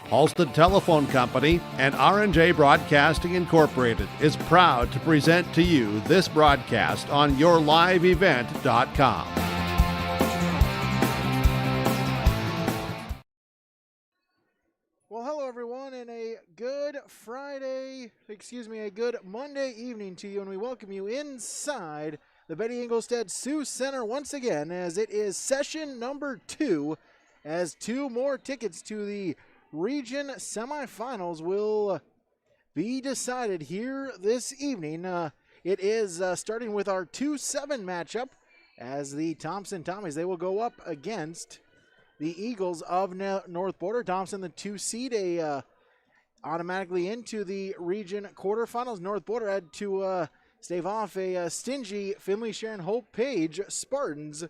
Halstead Telephone Company and R&J Broadcasting Incorporated is proud to present to you this broadcast on yourliveevent.com. Well, hello everyone, and a good Monday evening to you, and we welcome you inside the Betty Engelstad Sioux Center once again, as it is session number 2, as 2 more tickets to the region semifinals will be decided here this evening. It is starting with our 2-7 matchup, as the Thompson Tommies, they will go up against the Eagles of North Border. Thompson, the 2 seed, automatically into the region quarterfinals. North Border had to stave off a stingy Finley Sharon Hope Page Spartans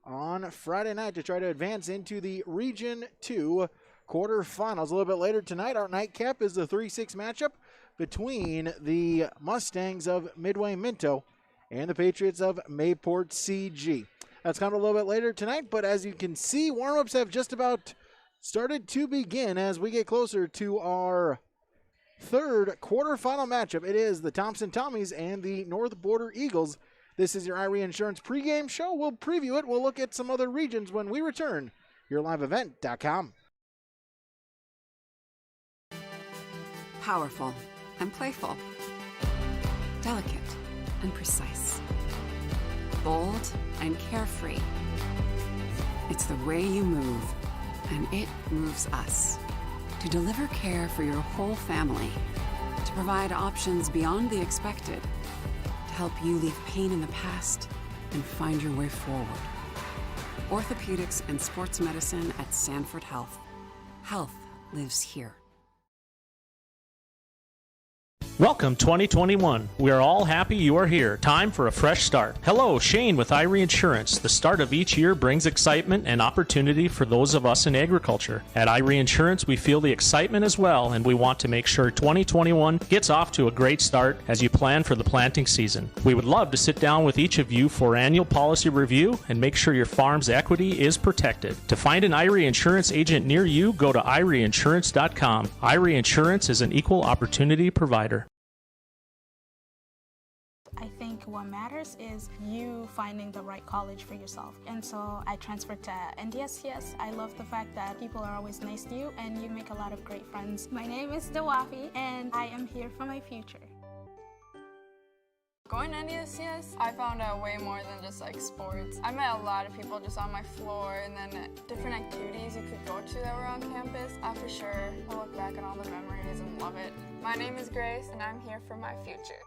on Friday night to try to advance into the region 2 quarterfinals. A little bit later tonight, our nightcap is the 3-6 matchup between the Mustangs of Midway Minto and the Patriots of Mayport CG. That's coming a little bit later tonight, but as you can see, warm-ups have just about started to begin as we get closer to our third quarterfinal matchup. It is the Thompson Tommies and the North Border Eagles. This is your Irie Insurance pregame show. We'll preview it. We'll look at some other regions when we return. YourLiveEvent.com. Powerful and playful, delicate and precise, bold and carefree. It's the way you move, and it moves us. To deliver care for your whole family, to provide options beyond the expected, to help you leave pain in the past and find your way forward. Orthopedics and sports medicine at Sanford Health. Health lives here. Welcome 2021. We are all happy you are here. Time for a fresh start. Hello, Shane with Irie Insurance. The start of each year brings excitement and opportunity for those of us in agriculture. At Irie Insurance, we feel the excitement as well, and we want to make sure 2021 gets off to a great start as you plan for the planting season. We would love to sit down with each of you for annual policy review and make sure your farm's equity is protected. To find an Irie Insurance agent near you, go to IrieInsurance.com. Irie Insurance is an equal opportunity provider. I think what matters is you finding the right college for yourself. And so I transferred to NDSCS. I love the fact that people are always nice to you and you make a lot of great friends. My name is Dawafi and I am here for my future. Going to NDSCS, I found out way more than just like sports. I met a lot of people just on my floor, and then different activities you could go to that were on campus. I for sure will look back on all the memories and love it. My name is Grace and I'm here for my future.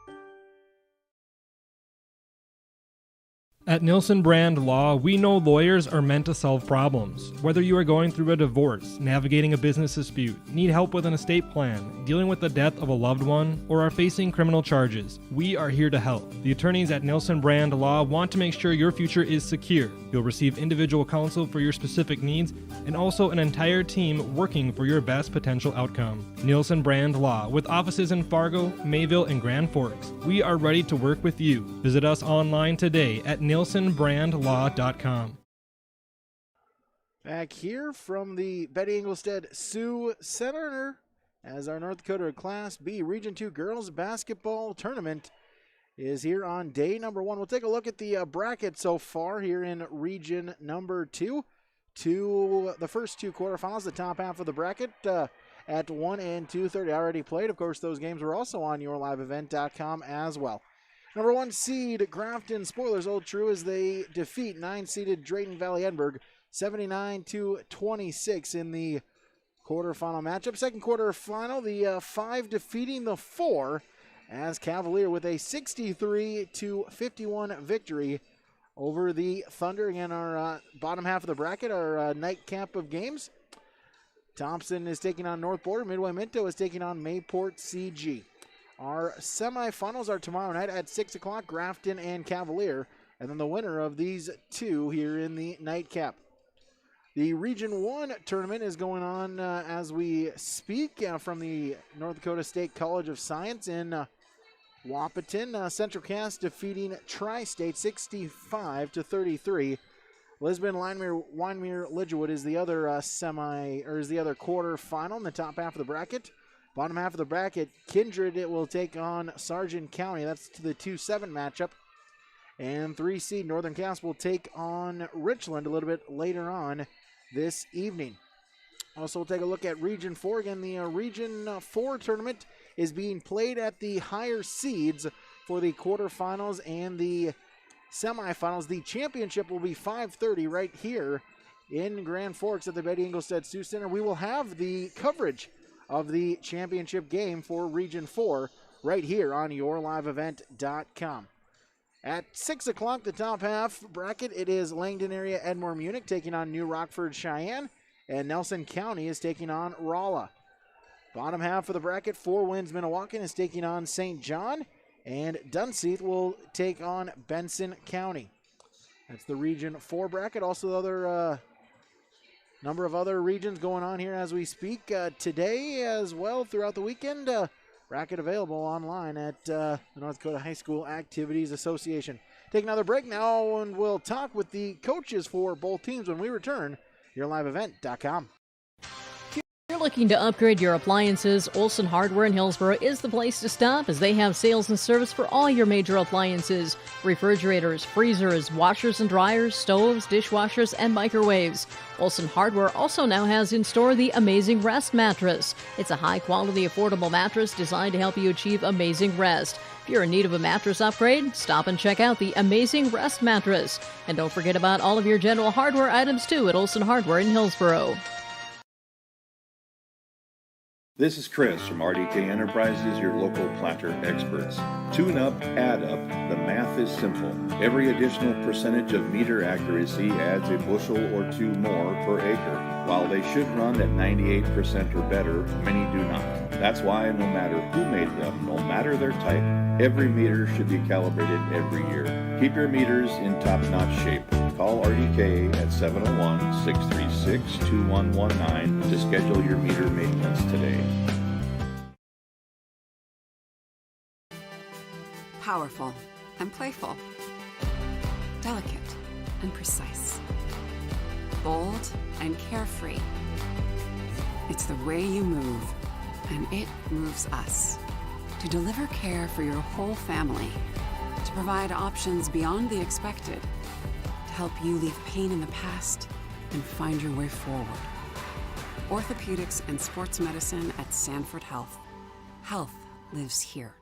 At Nielsen Brand Law, we know lawyers are meant to solve problems. Whether you are going through a divorce, navigating a business dispute, need help with an estate plan, dealing with the death of a loved one, or are facing criminal charges, we are here to help. The attorneys at Nielsen Brand Law want to make sure your future is secure. You'll receive individual counsel for your specific needs and also an entire team working for your best potential outcome. Nielsen Brand Law, with offices in Fargo, Mayville, and Grand Forks. We are ready to work with you. Visit us online today at NielsenBrandLaw.com. Back here from the Betty Engelstad Sioux Center as our North Dakota Class B Region 2 Girls Basketball Tournament is here on day number 1. We'll take a look at the bracket so far here in Region number 2. The first 2 quarterfinals, the top half of the bracket at 1 and 2:30 already played. Of course, those games were also on YourLiveEvent.com as well. Number 1 seed Grafton Spoilers hold true as they defeat 9-seeded Drayton Valley Edinburgh 79-26 in the quarterfinal matchup. Second quarterfinal, the 5 defeating the 4 as Cavalier with a 63-51 victory over the Thunder. Again, our bottom half of the bracket, our nightcap of games. Thompson is taking on North Border. Midway Minto is taking on Mayport CG. Our semifinals are tomorrow night at 6 o'clock, Grafton and Cavalier. And then the winner of these 2 here in the nightcap. The Region 1 tournament is going on as we speak from the North Dakota State College of Science in Wahpeton. Central Cass defeating Tri-State 65-33. Lisbon Winemere Lidgewood is the other quarter final in the top half of the bracket. Bottom half of the bracket, Kindred, it will take on Sargent County. That's to the 2-7 matchup. And 3 seed Northern Cass will take on Richland a little bit later on this evening. Also, we'll take a look at Region 4. Again, the Region 4 tournament is being played at the higher seeds for the quarterfinals and the semifinals. The championship will be 5:30 right here in Grand Forks at the Betty Engelstad Sioux Center. We will have the coverage of the championship game for Region 4 right here on yourliveevent.com. At 6 o'clock, the top half bracket, it is Langdon area Edmore Munich taking on New Rockford Cheyenne, and Nelson County is taking on Rolla. Bottom half of the bracket, Four Winds Minnewacan is taking on St. John, and Dunseith will take on Benson County. That's the Region 4 bracket. Also, the other number of other regions going on here as we speak today as well throughout the weekend. Bracket available online at the North Dakota High School Activities Association. Take another break now, and we'll talk with the coaches for both teams when we return. YourLiveEvent.com. If you're looking to upgrade your appliances, Olson Hardware in Hillsboro is the place to stop, as they have sales and service for all your major appliances: refrigerators, freezers, washers and dryers, stoves, dishwashers, and microwaves. Olson Hardware also now has in store the Amazing Rest mattress. It's a high-quality, affordable mattress designed to help you achieve amazing rest. If you're in need of a mattress upgrade, stop and check out the Amazing Rest mattress. And don't forget about all of your general hardware items, too, at Olson Hardware in Hillsboro. This is Chris from RDK Enterprises, your local planter experts. Tune up, add up. The math is simple. Every additional percentage of meter accuracy adds a bushel or two more per acre. While they should run at 98% or better, many do not. That's why no matter who made them, no matter their type, every meter should be calibrated every year. Keep your meters in top-notch shape. Call RDK at 701-636-2119 to schedule your meter maintenance today. Powerful and playful. Delicate and precise. Bold and carefree. It's the way you move, and it moves us. To deliver care for your whole family. To provide options beyond the expected. To help you leave pain in the past and find your way forward. Orthopedics and sports medicine at Sanford Health. Health lives here.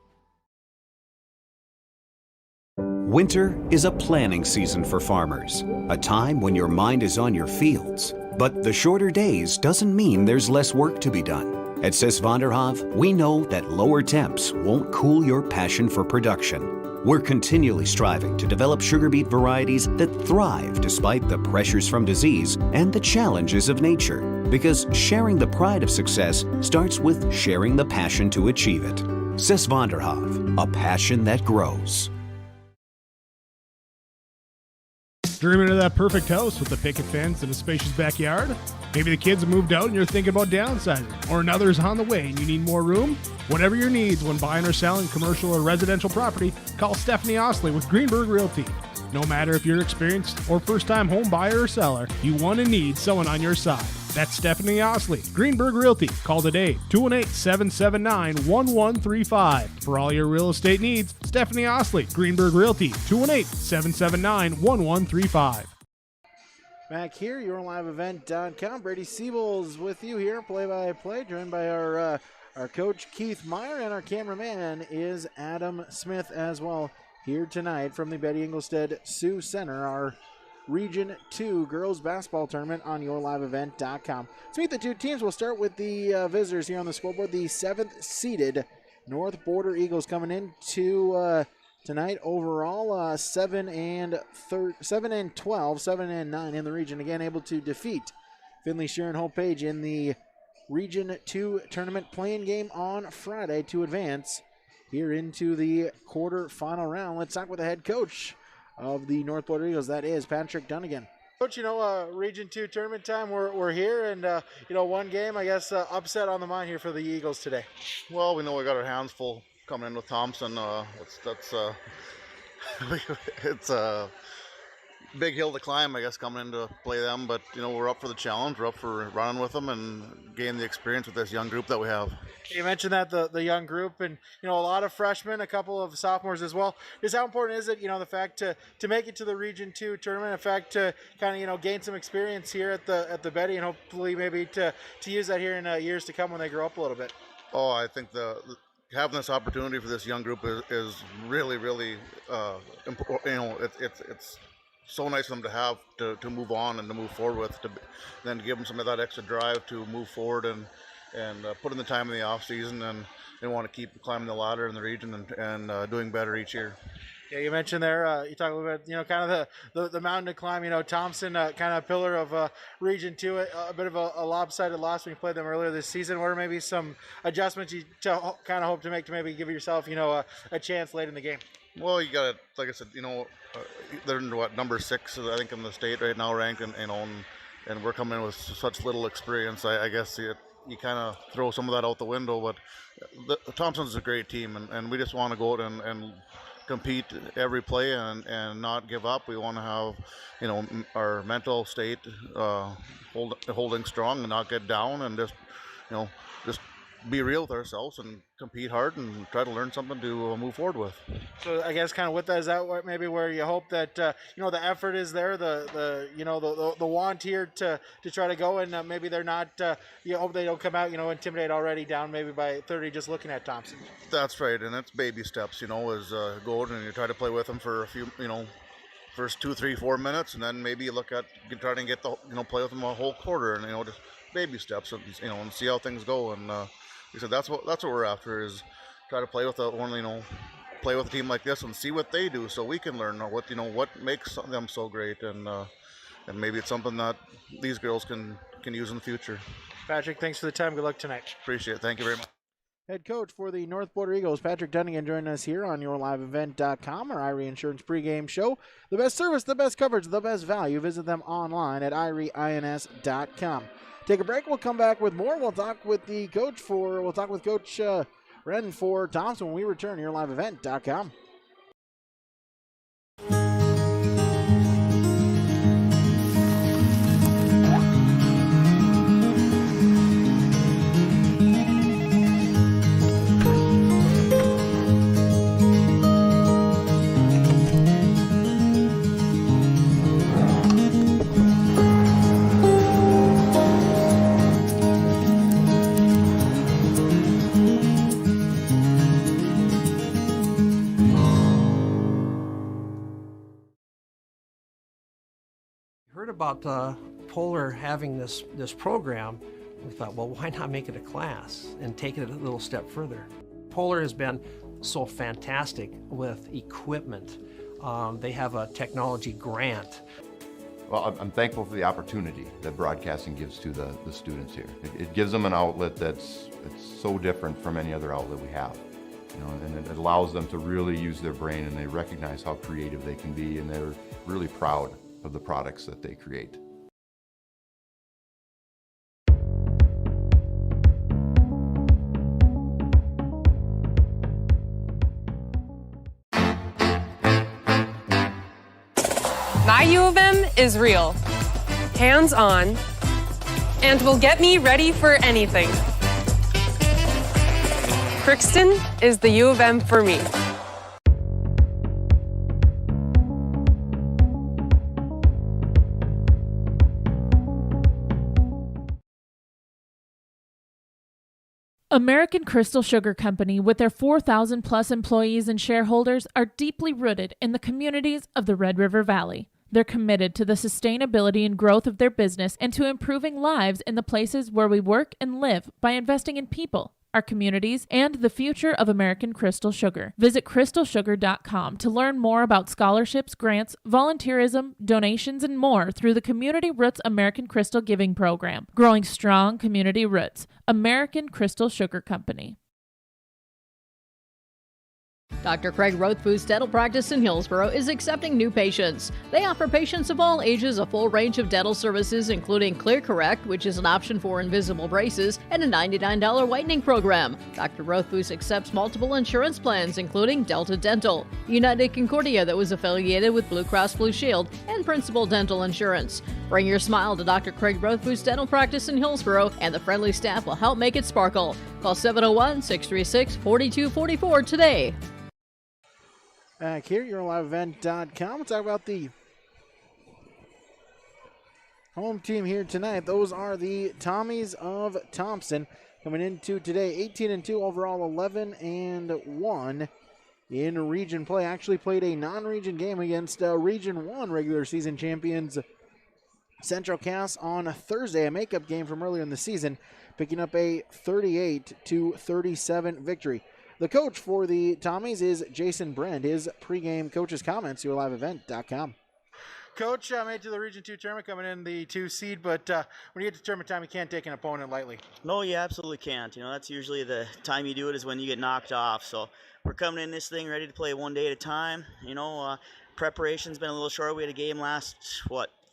Winter is a planning season for farmers, a time when your mind is on your fields. But the shorter days doesn't mean there's less work to be done. At Sis van der Haaf, we know that lower temps won't cool your passion for production. We're continually striving to develop sugar beet varieties that thrive despite the pressures from disease and the challenges of nature. Because sharing the pride of success starts with sharing the passion to achieve it. Sis van der Haaf, a passion that grows. Dreaming of that perfect house with a picket fence and a spacious backyard? Maybe the kids have moved out and you're thinking about downsizing, or another's on the way and you need more room? Whatever your needs when buying or selling commercial or residential property, call Stephanie Osley with Greenberg Realty. No matter if you're experienced or first-time home buyer or seller, you want and need someone on your side. That's Stephanie Osley, Greenberg Realty. Call today, 218-779-1135. For all your real estate needs, Stephanie Osley, Greenberg Realty, 218-779-1135. Back here, YourLiveEvent.com. Brady Siebel's with you here, play-by-play, joined by our coach, Keith Meyer, and our cameraman is Adam Smith as well here tonight from the Betty Engelstad Sioux Center, our Region 2 girls basketball tournament on YourLiveEvent.com. Let's meet the two teams. We'll start with the visitors here on the scoreboard. The 7th-seeded North Border Eagles coming in to tonight overall 7 and 12, 7 and 9 in the region. Again, able to defeat Finley Sharon Hope Page in the Region 2 tournament playing game on Friday to advance here into the quarterfinal round. Let's talk with the head coach of the North Border Eagles. That is Patrick Dunnigan. Coach, Region 2 tournament time, we're here, and, one game, I guess, upset on the mind here for the Eagles today. Well, we know we got our hands full coming in with Thompson. It's a big hill to climb, I guess, coming in to play them. But we're up for the challenge. We're up for running with them and gaining the experience with this young group that we have. You mentioned that the young group, and a lot of freshmen, a couple of sophomores as well. Just how important is it, the fact to make it to the Region 2 tournament, in fact to kind of gain some experience here at the Betty, and hopefully maybe to use that here in years to come when they grow up a little bit. Oh, I think having this opportunity for this young group is really, really important. It's so nice for them to have to move on and to move forward with, then give them some of that extra drive to move forward and put in the time in the off season and they want to keep climbing the ladder in the region and doing better each year. Yeah, you mentioned there, you talk a little bit, kind of the mountain to climb. Thompson, kind of pillar of Region 2, a bit of a lopsided loss when you played them earlier this season. What are maybe some adjustments you kind of hope to make to maybe give yourself, a chance late in the game? Well, you got to, like I said, they're number 6, I think, in the state right now, ranked, and we're coming in with such little experience. I guess you kind of throw some of that out the window, but Thompson's a great team, and we just want to go out and compete every play and not give up. We want to have, our mental state holding strong and not get down and just be real with ourselves and compete hard and try to learn something to move forward with. So I guess kind of with that, is that maybe where you hope that the effort is there, the want here to try to go, and maybe they're not, you hope they don't come out intimidate already down maybe by 30 just looking at Thompson. That's right, and it's baby steps, is go out and you try to play with them for a few, first 2, 3, 4 minutes, and then maybe you look at trying to get play with them a whole quarter, and just baby steps, and and see how things go. And he said that's what we're after, is try to play with play with a team like this and see what they do, so we can learn what makes them so great, and maybe it's something that these girls can use in the future. Patrick, thanks for the time. Good luck tonight. Appreciate it. Thank you very much. Head coach for the North Border Eagles, Patrick Dunnigan, joining us here on YourLiveEvent.com, our Irie Insurance pregame show. The best service, the best coverage, the best value. Visit them online at IrieINS.com. Take a break. We'll come back with more. We'll talk with Coach Wren for Thompson when we return. YourLiveEvent.com. About Polar having this program, we thought, well, why not make it a class and take it a little step further? Polar has been so fantastic with equipment. They have a technology grant. Well, I'm thankful for the opportunity that broadcasting gives to the students here. It gives them an outlet it's so different from any other outlet we have. And it allows them to really use their brain, and they recognize how creative they can be, and they're really proud of the products that they create. My U of M is real, hands-on, and will get me ready for anything. Crookston is the U of M for me. American Crystal Sugar Company, with their 4,000 plus employees and shareholders, are deeply rooted in the communities of the Red River Valley. They're committed to the sustainability and growth of their business and to improving lives in the places where we work and live by investing in people, our communities, and the future of American Crystal Sugar. Visit crystalsugar.com to learn more about scholarships, grants, volunteerism, donations, and more through the Community Roots American Crystal Giving Program. Growing strong community roots. American Crystal Sugar Company. Dr. Craig Rothfuss Dental Practice in Hillsborough is accepting new patients. They offer patients of all ages a full range of dental services, including Clear Correct, which is an option for invisible braces, and a $99 whitening program. Dr. Rothfuss accepts multiple insurance plans, including Delta Dental, United Concordia that was affiliated with Blue Cross Blue Shield, and Principal Dental Insurance. Bring your smile to Dr. Craig Rothfuss Dental Practice in Hillsborough, and the friendly staff will help make it sparkle. Call 701-636-4244 today. Back here, YourLiveEvent.com. Let's talk about the home team here tonight. Those are the Tommies of Thompson coming into today 18-2 overall, 11-1 in region play. Actually played a non-region game against Region 1 regular season champions Central Cass on Thursday, a makeup game from earlier in the season, picking up a 38-37 victory. The coach for the Tommies is Jason Brand. His pregame coach's comments, YourLiveEvent.com. Coach, made to the Region 2 tournament, coming in the 2 seed, but when you get to tournament time, you can't take an opponent lightly. No, you absolutely can't. You know, that's usually the time you do it is when you get knocked off. So we're coming in this thing ready to play one day at a time. You know, preparation's been a little short. We had a game last,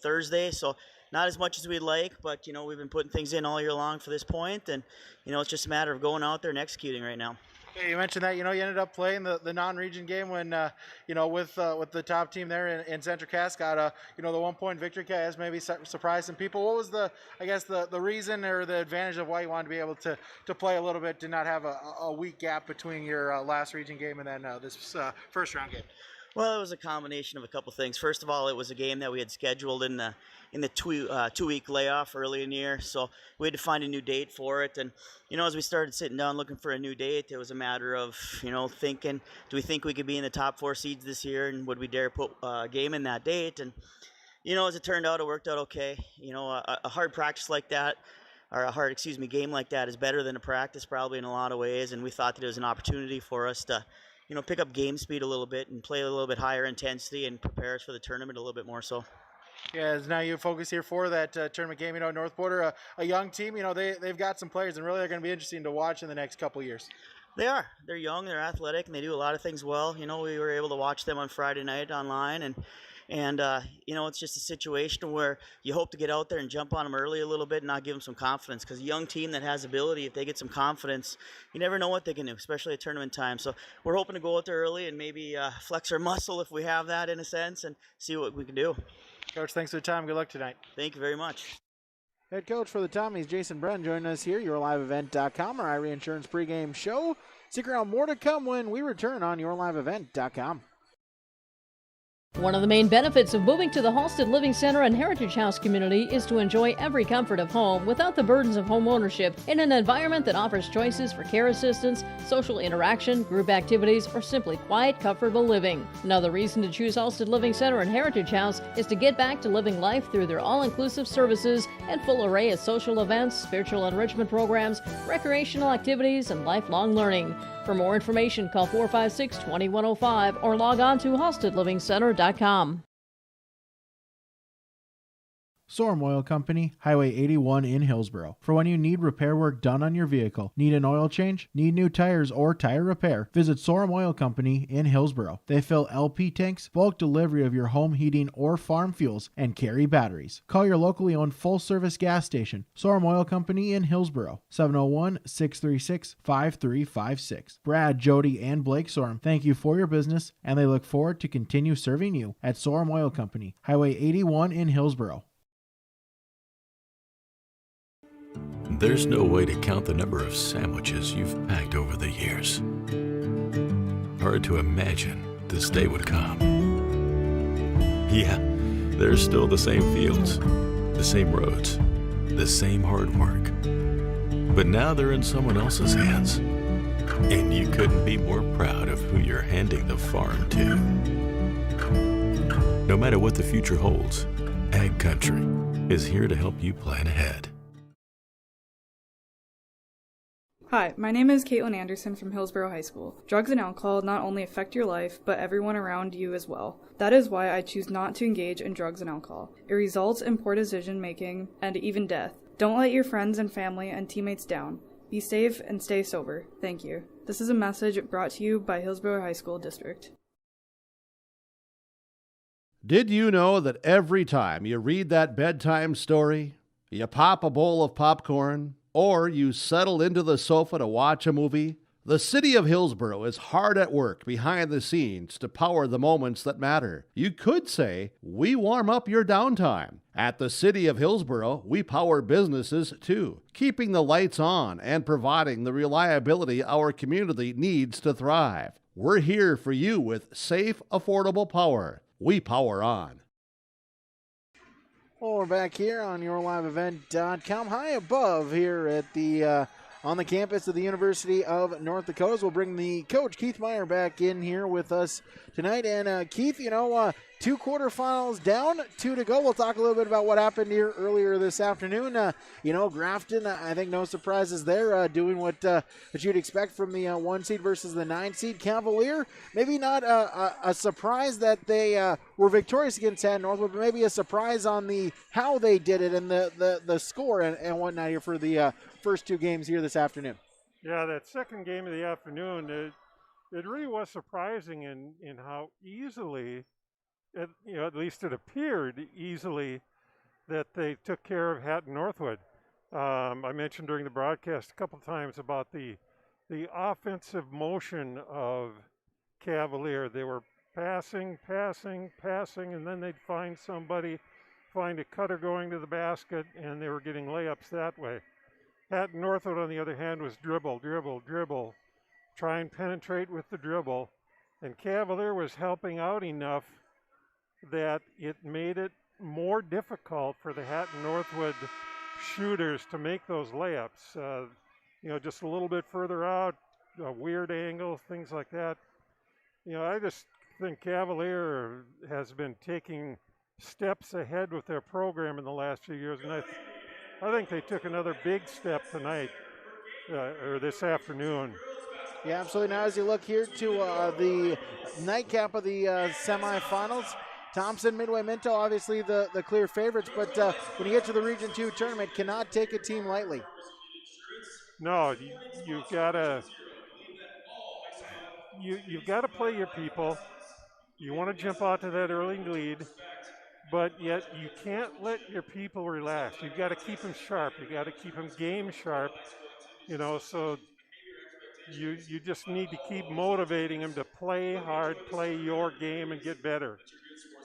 Thursday, so not as much as we'd like, but, you know, we've been putting things in all year long for this point, and, you know, it's just a matter of going out there and executing right now. Yeah, you mentioned that, you know, you ended up playing the non-region game when, you know, with the top team there in Central Cass got, you know, the 1-point victory. Has maybe surprised some people. What was the reason or the advantage of why you wanted to be able to play a little bit, to not have a week gap between your last region game and then this first round game? Well, it was a combination of a couple things. First of all, it was a game that we had scheduled in the 2-week layoff early in the year, so we had to find a new date for it. And, you know, as we started sitting down looking for a new date, it was a matter of, you know, thinking, do we think we could be in the top 4 seeds this year, and would we dare put a game in that date? And, you know, as it turned out, it worked out okay. You know, a hard practice like that, or a game like that is better than a practice probably in a lot of ways, and we thought that it was an opportunity for us to, you know, pick up game speed a little bit and play a little bit higher intensity and prepare us for the tournament a little bit more so. Yeah, as now you focus here for that tournament game, you know, North Border, a young team, you know, they've got some players and really are going to be interesting to watch in the next couple of years. They are. They're young, they're athletic, and they do a lot of things well. You know, we were able to watch them on Friday night online, and you know, it's just a situation where you hope to get out there and jump on them early a little bit and not give them some confidence, because a young team that has ability, if they get some confidence, you never know what they can do, especially at tournament time. So we're hoping to go out there early and maybe flex our muscle if we have that in a sense and see what we can do. Coach, thanks for the time. Good luck tonight. Thank you very much. Head coach for the Tommies, Jason Brennan, joining us here, YourLiveEvent.com, our Irie Insurance pregame show. Stick around, more to come when we return on YourLiveEvent.com. One of the main benefits of moving to the Halstead Living Center and Heritage House community is to enjoy every comfort of home without the burdens of home ownership in an environment that offers choices for care assistance, social interaction, group activities, or simply quiet, comfortable living. Another reason to choose Halstead Living Center and Heritage House is to get back to living life through their all-inclusive services and full array of social events, spiritual enrichment programs, recreational activities, and lifelong learning. For more information, call 456-2105 or log on to halsteadlivingcenter.com. Sorum Oil Company, Highway 81 in Hillsborough. For when you need repair work done on your vehicle, need an oil change, need new tires, or tire repair, visit Sorum Oil Company in Hillsborough. They fill LP tanks, bulk delivery of your home heating or farm fuels, and carry batteries. Call your locally owned full-service gas station, Sorum Oil Company in Hillsborough, 701-636-5356. Brad, Jody, and Blake Sorum thank you for your business, and they look forward to continue serving you at Sorum Oil Company, Highway 81 in Hillsborough. There's no way to count the number of sandwiches you've packed over the years. Hard to imagine this day would come. Yeah, there's still the same fields, the same roads, the same hard work. But now they're in someone else's hands. And you couldn't be more proud of who you're handing the farm to. No matter what the future holds, Ag Country is here to help you plan ahead. Hi, my name is Caitlin Anderson from Hillsborough High School. Drugs and alcohol not only affect your life, but everyone around you as well. That is why I choose not to engage in drugs and alcohol. It results in poor decision making and even death. Don't let your friends and family and teammates down. Be safe and stay sober. Thank you. This is a message brought to you by Hillsborough High School District. Did you know that every time you read that bedtime story, you pop a bowl of popcorn, or you settle into the sofa to watch a movie, the city of Hillsborough is hard at work behind the scenes to power the moments that matter. You could say, we warm up your downtime. At the city of Hillsborough, we power businesses too, keeping the lights on and providing the reliability our community needs to thrive. We're here for you with safe, affordable power. We power on. Well, we're back here on YourLiveEvent.com, high above here at the on the campus of the University of North Dakota. We'll bring the coach, Keith Meyer, back in here with us tonight. And Keith, 2 quarterfinals down, 2 to go. We'll talk a little bit about what happened here earlier this afternoon. Grafton, I think no surprises there, doing what you'd expect from the 1 seed versus the 9 seed. Cavalier, maybe not a surprise that they were victorious against Haddon Northwood, but maybe a surprise on how they did it and the score and whatnot here for the first 2 games here this afternoon. Yeah, that second game of the afternoon, it really was surprising in how easily, at least it appeared easily, that they took care of Haddon Northwood. I mentioned during the broadcast a couple times about the offensive motion of Cavalier. They were passing, and then they'd find a cutter going to the basket, and they were getting layups that way. Haddon Northwood, on the other hand, was dribble, try and penetrate with the dribble. And Cavalier was helping out enough that it made it more difficult for the Haddon Northwood shooters to make those layups. Just a little bit further out, weird angles, things like that. I just think Cavalier has been taking steps ahead with their program in the last few years, and I think they took another big step tonight, or this afternoon. Yeah, absolutely. Now as you look here to the nightcap of the semifinals, Thompson, Midway, Minto, obviously the clear favorites, but when you get to the Region 2 tournament, cannot take a team lightly. No, you've got to play your people. You want to jump out to that early lead, but yet you can't let your people relax. You've got to keep them sharp. You've got to keep them game sharp, so you just need to keep motivating them to play hard, play your game, and get better.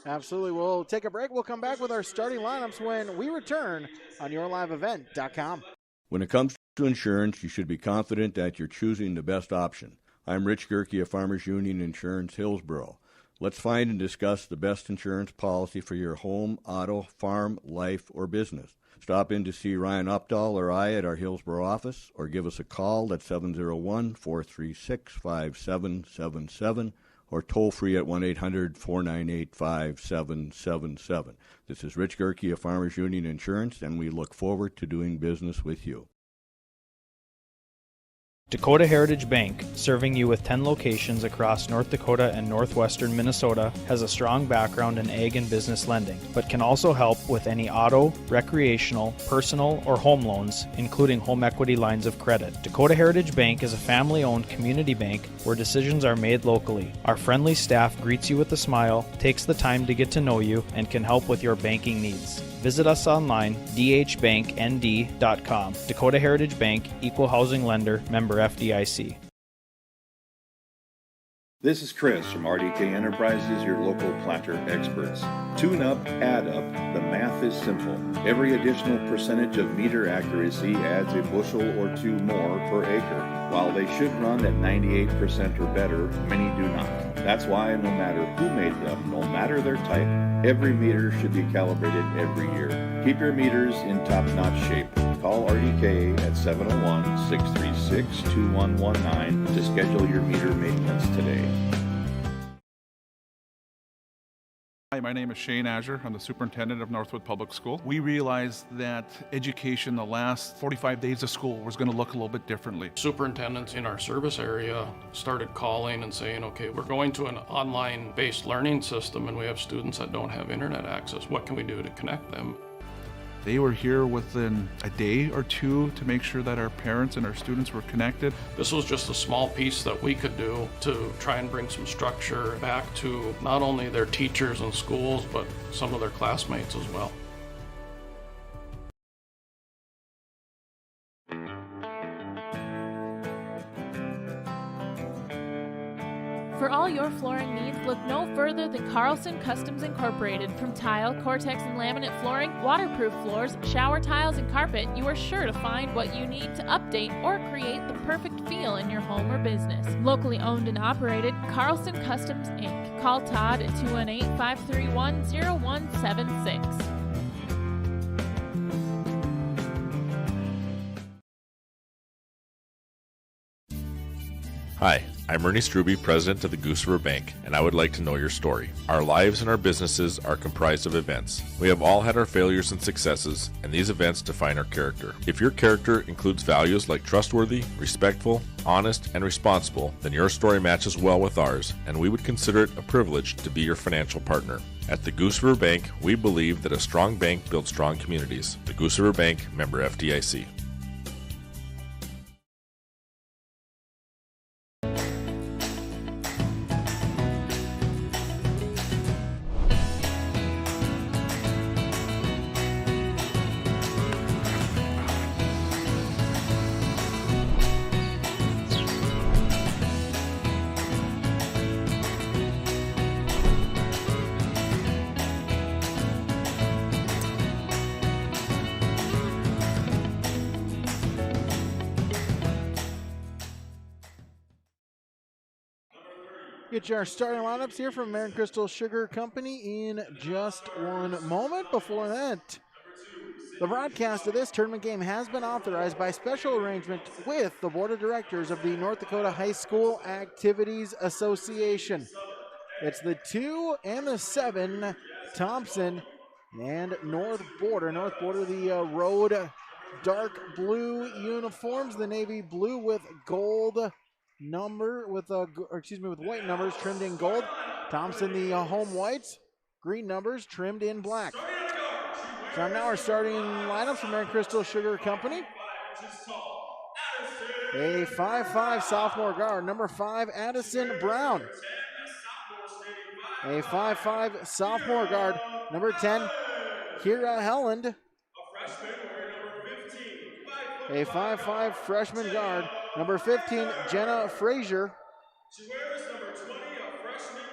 Absolutely. We'll take a break. We'll come back with our starting lineups when we return on YourLiveEvent.com. When it comes to insurance, you should be confident that you're choosing the best option. I'm Rich Gerke of Farmers Union Insurance, Hillsborough. Let's find and discuss the best insurance policy for your home, auto, farm, life, or business. Stop in to see Ryan Updahl or I at our Hillsborough office, or give us a call at 701-436-5777, or toll free at 1-800-498-5777. This is Rich Gerke of Farmers Union Insurance, and we look forward to doing business with you. Dakota Heritage Bank, serving you with 10 locations across North Dakota and northwestern Minnesota, has a strong background in ag and business lending, but can also help with any auto, recreational, personal, or home loans, including home equity lines of credit. Dakota Heritage Bank is a family-owned community bank where decisions are made locally. Our friendly staff greets you with a smile, takes the time to get to know you, and can help with your banking needs. Visit us online, dhbanknd.com. Dakota Heritage Bank, Equal Housing Lender, member FDIC. This is Chris from RDK Enterprises, your local planter experts. Tune up, add up, the math is simple. Every additional percentage of meter accuracy adds a bushel or two more per acre. While they should run at 98% or better, many do not. That's why no matter who made them, no matter their type, every meter should be calibrated every year. Keep your meters in top-notch shape. Call RDK at 701-636-2119 to schedule your meter maintenance today. Hi, my name is Shane Azure. I'm the superintendent of Northwood Public School. We realized that education the last 45 days of school was going to look a little bit differently. Superintendents in our service area started calling and saying, okay, we're going to an online-based learning system and we have students that don't have internet access. What can we do to connect them? They were here within a day or two to make sure that our parents and our students were connected. This was just a small piece that we could do to try and bring some structure back to not only their teachers and schools, but some of their classmates as well. For all your flooring needs, look no further than Carlson Customs Incorporated. From tile, Cortex and laminate flooring, waterproof floors, shower tiles, and carpet, you are sure to find what you need to update or create the perfect feel in your home or business. Locally owned and operated, Carlson Customs Inc. Call Todd at 218-531-0176. Hi, I'm Ernie Struby, president of the Goose River Bank, and I would like to know your story. Our lives and our businesses are comprised of events. We have all had our failures and successes, and these events define our character. If your character includes values like trustworthy, respectful, honest, and responsible, then your story matches well with ours, and we would consider it a privilege to be your financial partner. At the Goose River Bank, we believe that a strong bank builds strong communities. The Goose River Bank, member FDIC. Get your starting lineups here from American Crystal Sugar Company in just one moment. Before that, the broadcast of this tournament game has been authorized by special arrangement with the Board of Directors of the North Dakota High School Activities Association. It's the 2 and the 7, Thompson and North Border. North Border, the road dark blue uniforms, the navy blue with gold number with white numbers trimmed in gold. Thompson, the home whites, green numbers trimmed in black. So now our starting lineups from American Crystal Sugar Company. A 5'5" sophomore guard, number 5, Addison Brown. A 5'5" sophomore guard, number 10, Kira Helland. A 5'5" freshman guard, number 15, Jenna Frazier.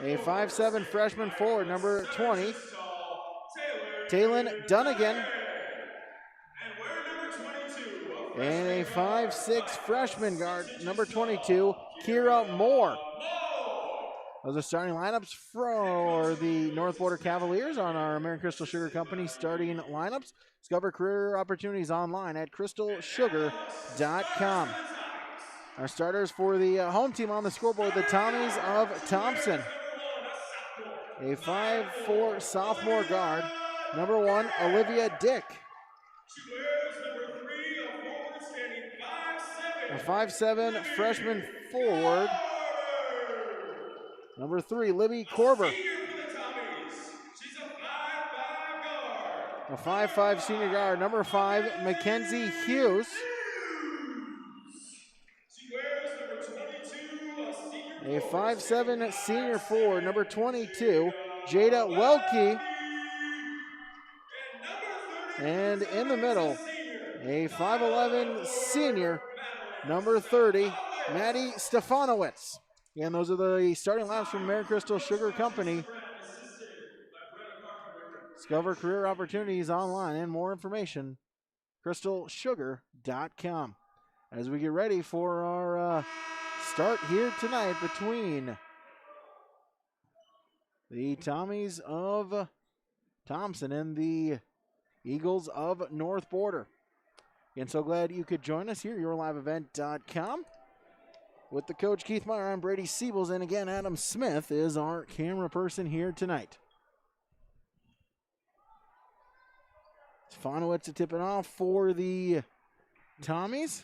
A 5'7" freshman forward, number 20, Taylon Dunnigan. And a 5'6" freshman guard, number 22, Kira Moore. Those are starting lineups for the North Border Cavaliers on our American Crystal Sugar Company starting lineups. Discover career opportunities online at crystalsugar.com. Our starters for the home team on the scoreboard, the Tommies of Thompson. A 5'4" sophomore guard, number 1, Olivia Dick. A 5'7" freshman forward, number 3, Libby Korber. A 5'5" senior guard, number 5, Mackenzie Hughes. A 5'7" senior forward, number 22, Jada Welke. And in the middle, a 5'11" senior, number 30, Maddie Stefanowicz. And those are the starting lineups from American Crystal Sugar Company. Discover career opportunities online and more information, crystalsugar.com. As we get ready for our start here tonight between the Tommies of Thompson and the Eagles of North Border. And so glad you could join us here, yourliveevent.com. With the coach Keith Meyer, I'm Brady Siebels, and again, Adam Smith is our camera person here tonight. Stefanowicz to tip it off for the Tommies.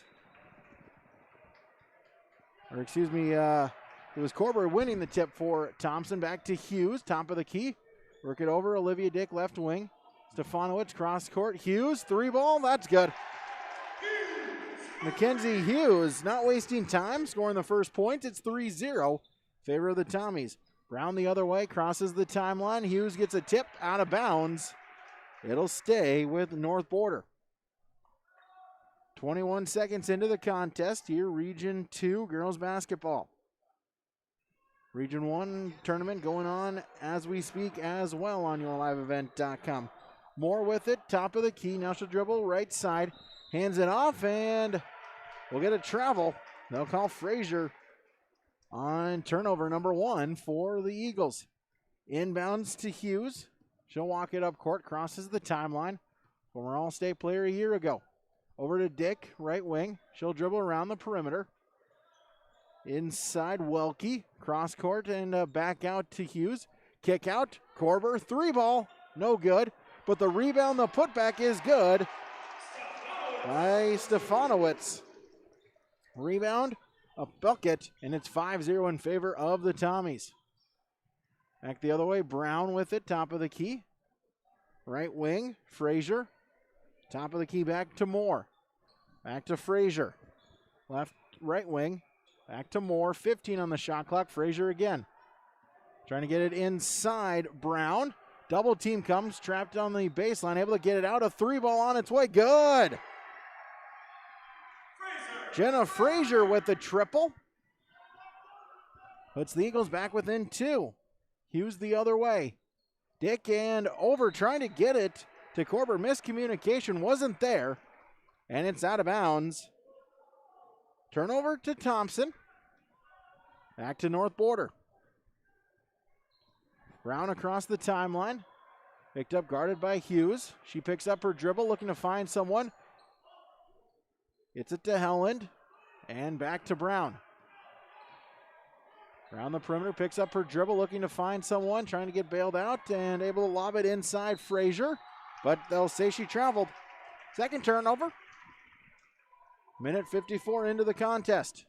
Or excuse me, it was Korber winning the tip for Thompson. Back to Hughes, top of the key. Work it over, Olivia Dick, left wing. Stefanowicz cross court. Hughes, 3-ball, that's good. Mackenzie Hughes not wasting time, scoring the first point. It's 3-0, favor of the Tommies. Brown the other way, crosses the timeline. Hughes gets a tip out of bounds. It'll stay with North Border. 21 seconds into the contest here, Region 2 girls basketball. Region 1 tournament going on as we speak as well on yourliveevent.com. Moore with it, top of the key. Now she'll dribble right side, hands it off, and we'll get a travel. They'll call Frazier on turnover number 1 for the Eagles. Inbounds to Hughes. She'll walk it up court, crosses the timeline. Former All-State player a year ago. Over to Dick, right wing. She'll dribble around the perimeter. Inside Welke, cross court and back out to Hughes. Kick out, Korber, 3-ball, no good. But the rebound, the putback is good by Stefanowicz. Rebound, a bucket, and it's 5-0 in favor of the Tommies. Back the other way, Brown with it, top of the key. Right wing, Frazier. Top of the key back to Moore. Back to Frazier. Left, right wing. Back to Moore. 15 on the shot clock. Frazier again. Trying to get it inside. Brown. Double team comes. Trapped on the baseline. Able to get it out. A 3-ball on its way. Good. Jenna Frazier with the triple. Puts the Eagles back within 2. Hughes the other way. Dick and over trying to get it to Korber. Miscommunication wasn't there, and it's out of bounds. Turnover to Thompson. Back to North Border. Brown across the timeline. Picked up, guarded by Hughes. She picks up her dribble, looking to find someone. Gets it to Helland, and back to Brown. Around the perimeter, picks up her dribble, looking to find someone, trying to get bailed out, and able to lob it inside Frazier. But they'll say she traveled. Second turnover. Minute 54 into the contest.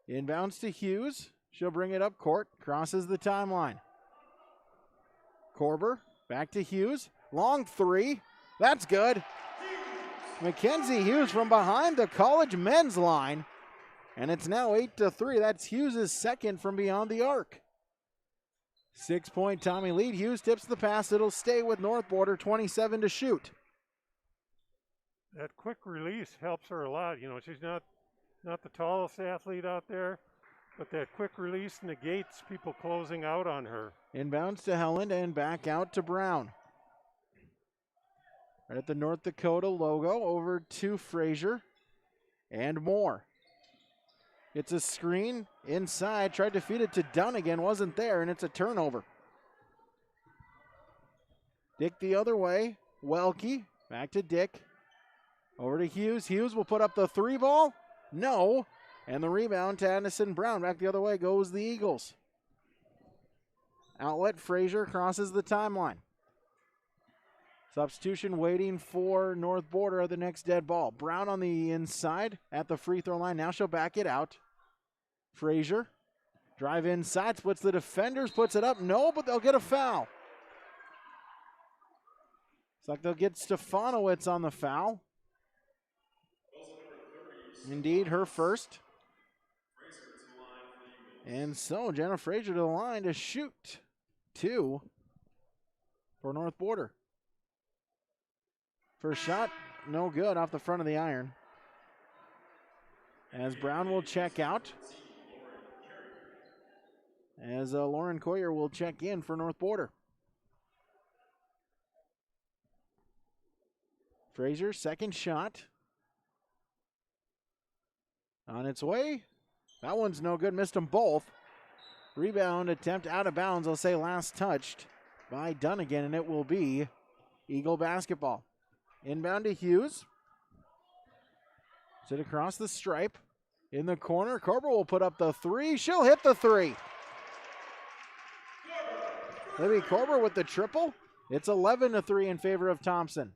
Inbounds to Hughes. She'll bring it up court. Crosses the timeline. Korber back to Hughes. Long 3. That's good. Mackenzie Hughes from behind the college men's line. And it's now 8-3. That's Hughes' second from beyond the arc. 6-point Tommy lead. Hughes tips the pass. It'll stay with North Border, 27 to shoot. That quick release helps her a lot. You know, she's not the tallest athlete out there, but that quick release negates people closing out on her. Inbounds to Helland and back out to Brown. Right at the North Dakota logo, over to Frazier and Moore. It's a screen inside, tried to feed it to Dunnigan, wasn't there, and it's a turnover. Dick the other way, Welke, back to Dick. Over to Hughes. Hughes will put up the 3-ball. No. And the rebound to Addison Brown. Back the other way goes the Eagles. Outlet, Frazier crosses the timeline. Substitution waiting for North Border at the next dead ball. Brown on the inside at the free throw line. Now she'll back it out. Frazier, drive inside, splits the defenders, puts it up. No, but they'll get a foul. It's like they'll get Stefanowicz on the foul. Indeed, her first. And so Jenna Frazier to the line to shoot 2 for North Border. First shot, no good, off the front of the iron. As Brown will check out. As Lauren Coyer will check in for North Border. Frazier, second shot. On its way. That one's no good, missed them both. Rebound attempt out of bounds, I'll say last touched by Dunnigan, and it will be Eagle basketball. Inbound to Hughes. Sit across the stripe. In the corner, Korber will put up the 3. She'll hit the 3. Libby Korber with the triple. It's 11-3 in favor of Thompson.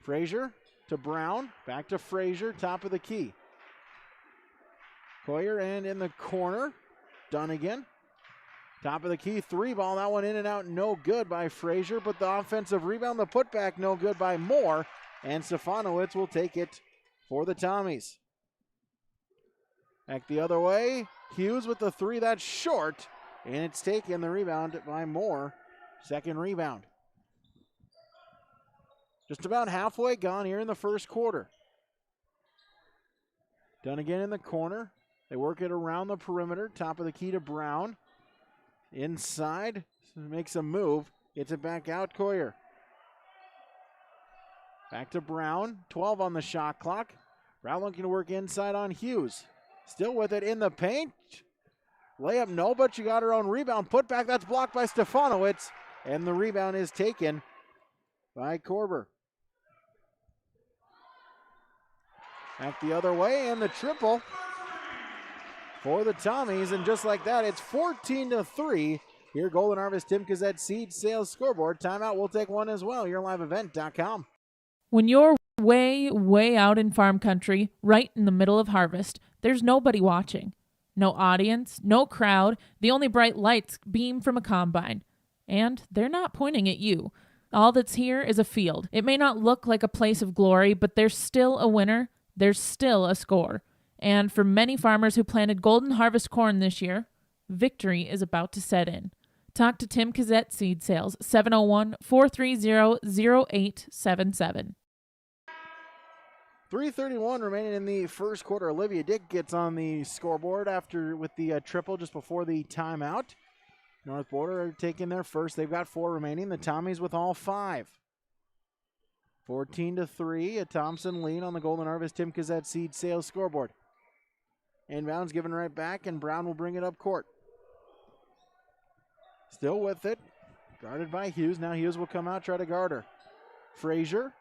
Frazier to Brown. Back to Frazier, top of the key. Coyer and in the corner. Dunnigan. Top of the key, 3-ball. That one in and out, no good by Frazier, but the offensive rebound, the putback, no good by Moore. And Stefanowicz will take it for the Tommies. Back the other way. Hughes with the 3, that's short. And it's taken, the rebound by Moore. Second rebound. Just about halfway gone here in the first quarter. Dunnigan in the corner. They work it around the perimeter. Top of the key to Brown. Inside. Makes a move. Gets it back out, Coyer. Back to Brown. 12 on the shot clock. Brown looking to work inside on Hughes. Still with it in the paint. Layup, no, but she got her own rebound. Put back, that's blocked by Stefanowicz. And the rebound is taken by Korber. Back the other way, and the triple for the Tommies. And just like that, it's 14-3. Here, Golden Harvest Timcazette Seed Sales Scoreboard. Timeout, we'll take one as well. YourLiveEvent.com. When you're way out in farm country, right in the middle of harvest, there's nobody watching. No audience, no crowd. The only bright lights beam from a combine. And they're not pointing at you. All that's here is a field. It may not look like a place of glory, but there's still a winner. There's still a score. And for many farmers who planted Golden Harvest corn this year, victory is about to set in. Talk to Timcazette Seed Sales, 701-430-0877. 3:31 remaining in the first quarter. Olivia Dick gets on the scoreboard with the triple just before the timeout. North Border are taking their first. They've got 4 remaining. The Tommies with all 5. 14-3, a Thompson lead on the Golden Harvest Timcazette Seed Sales scoreboard. Inbounds given right back, and Brown will bring it up court. Still with it. Guarded by Hughes. Now Hughes will come out, try to guard her. Frazier.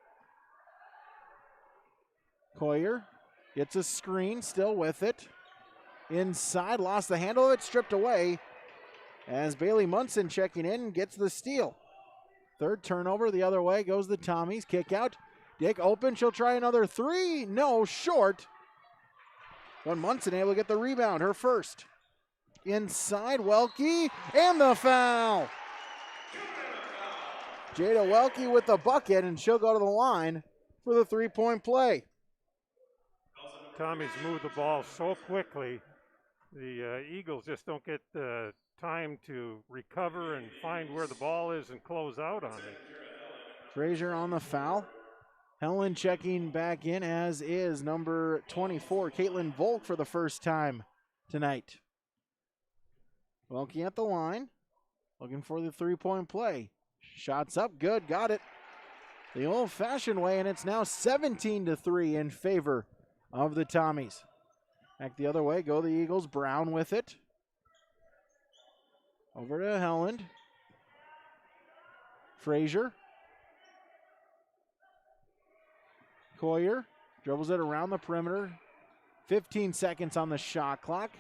Coyer gets a screen, still with it. Inside, lost the handle of it, stripped away. As Bailey Munson checking in, gets the steal. Third turnover, the other way goes the Tommies. Kick out. Dick open, she'll try another 3. No, short. But Munson able to get the rebound, her first. Inside, Welke, and the foul. Jada Welke with the bucket, and she'll go to the line for the 3-point play. Tommies move the ball so quickly. The Eagles just don't get the time to recover and find where the ball is and close out on it. Frazier on the foul. Helen checking back in, as is number 24, Caitlin Volk, for the first time tonight. Welke at the line, looking for the 3-point play. Shots up, good, got it. The old-fashioned way, and it's now 17-3 in favor of the Tommies. Back the other way, go the Eagles. Brown with it. Over to Helland. Frazier. Coyer dribbles it around the perimeter. 15 seconds on the shot clock.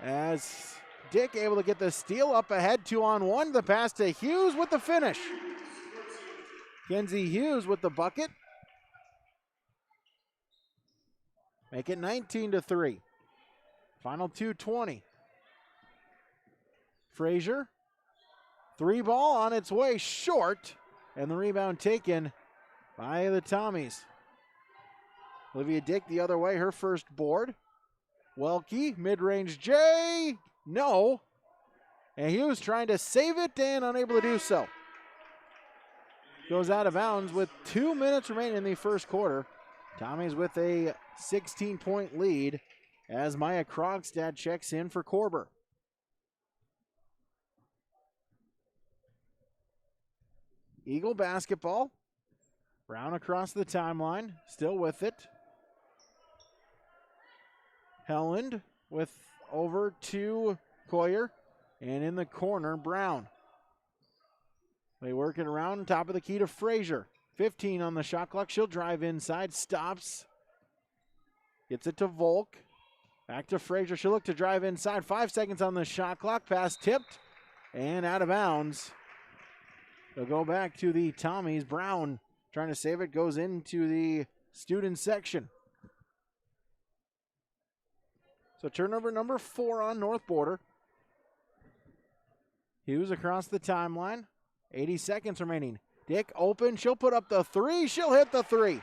As Dick able to get the steal up ahead, 2-on-1. The pass to Hughes with the finish. Kenzie Hughes with the bucket. Make it 19-3. Final 2:20. Frazier. 3-ball on its way short. And the rebound taken by the Tommies. Olivia Dick the other way, her first board. Welke, mid-range J. No. And Hughes trying to save it and unable to do so. Goes out of bounds with 2 minutes remaining in the first quarter. Tommies with a 16-point lead as Maya Krogstad checks in for Korber. Eagle basketball. Brown across the timeline, still with it. Helland with over to Coyer, and in the corner, Brown. They work it around, top of the key to Frazier. 15 on the shot clock. She'll drive inside, stops. Gets it to Volk. Back to Frazier. She'll look to drive inside. 5 seconds on the shot clock. Pass tipped and out of bounds. They'll go back to the Tommies. Brown trying to save it. Goes into the student section. So turnover number 4 on North Border. Hughes across the timeline. 80 seconds remaining. Dick open. She'll put up the 3. She'll hit the 3.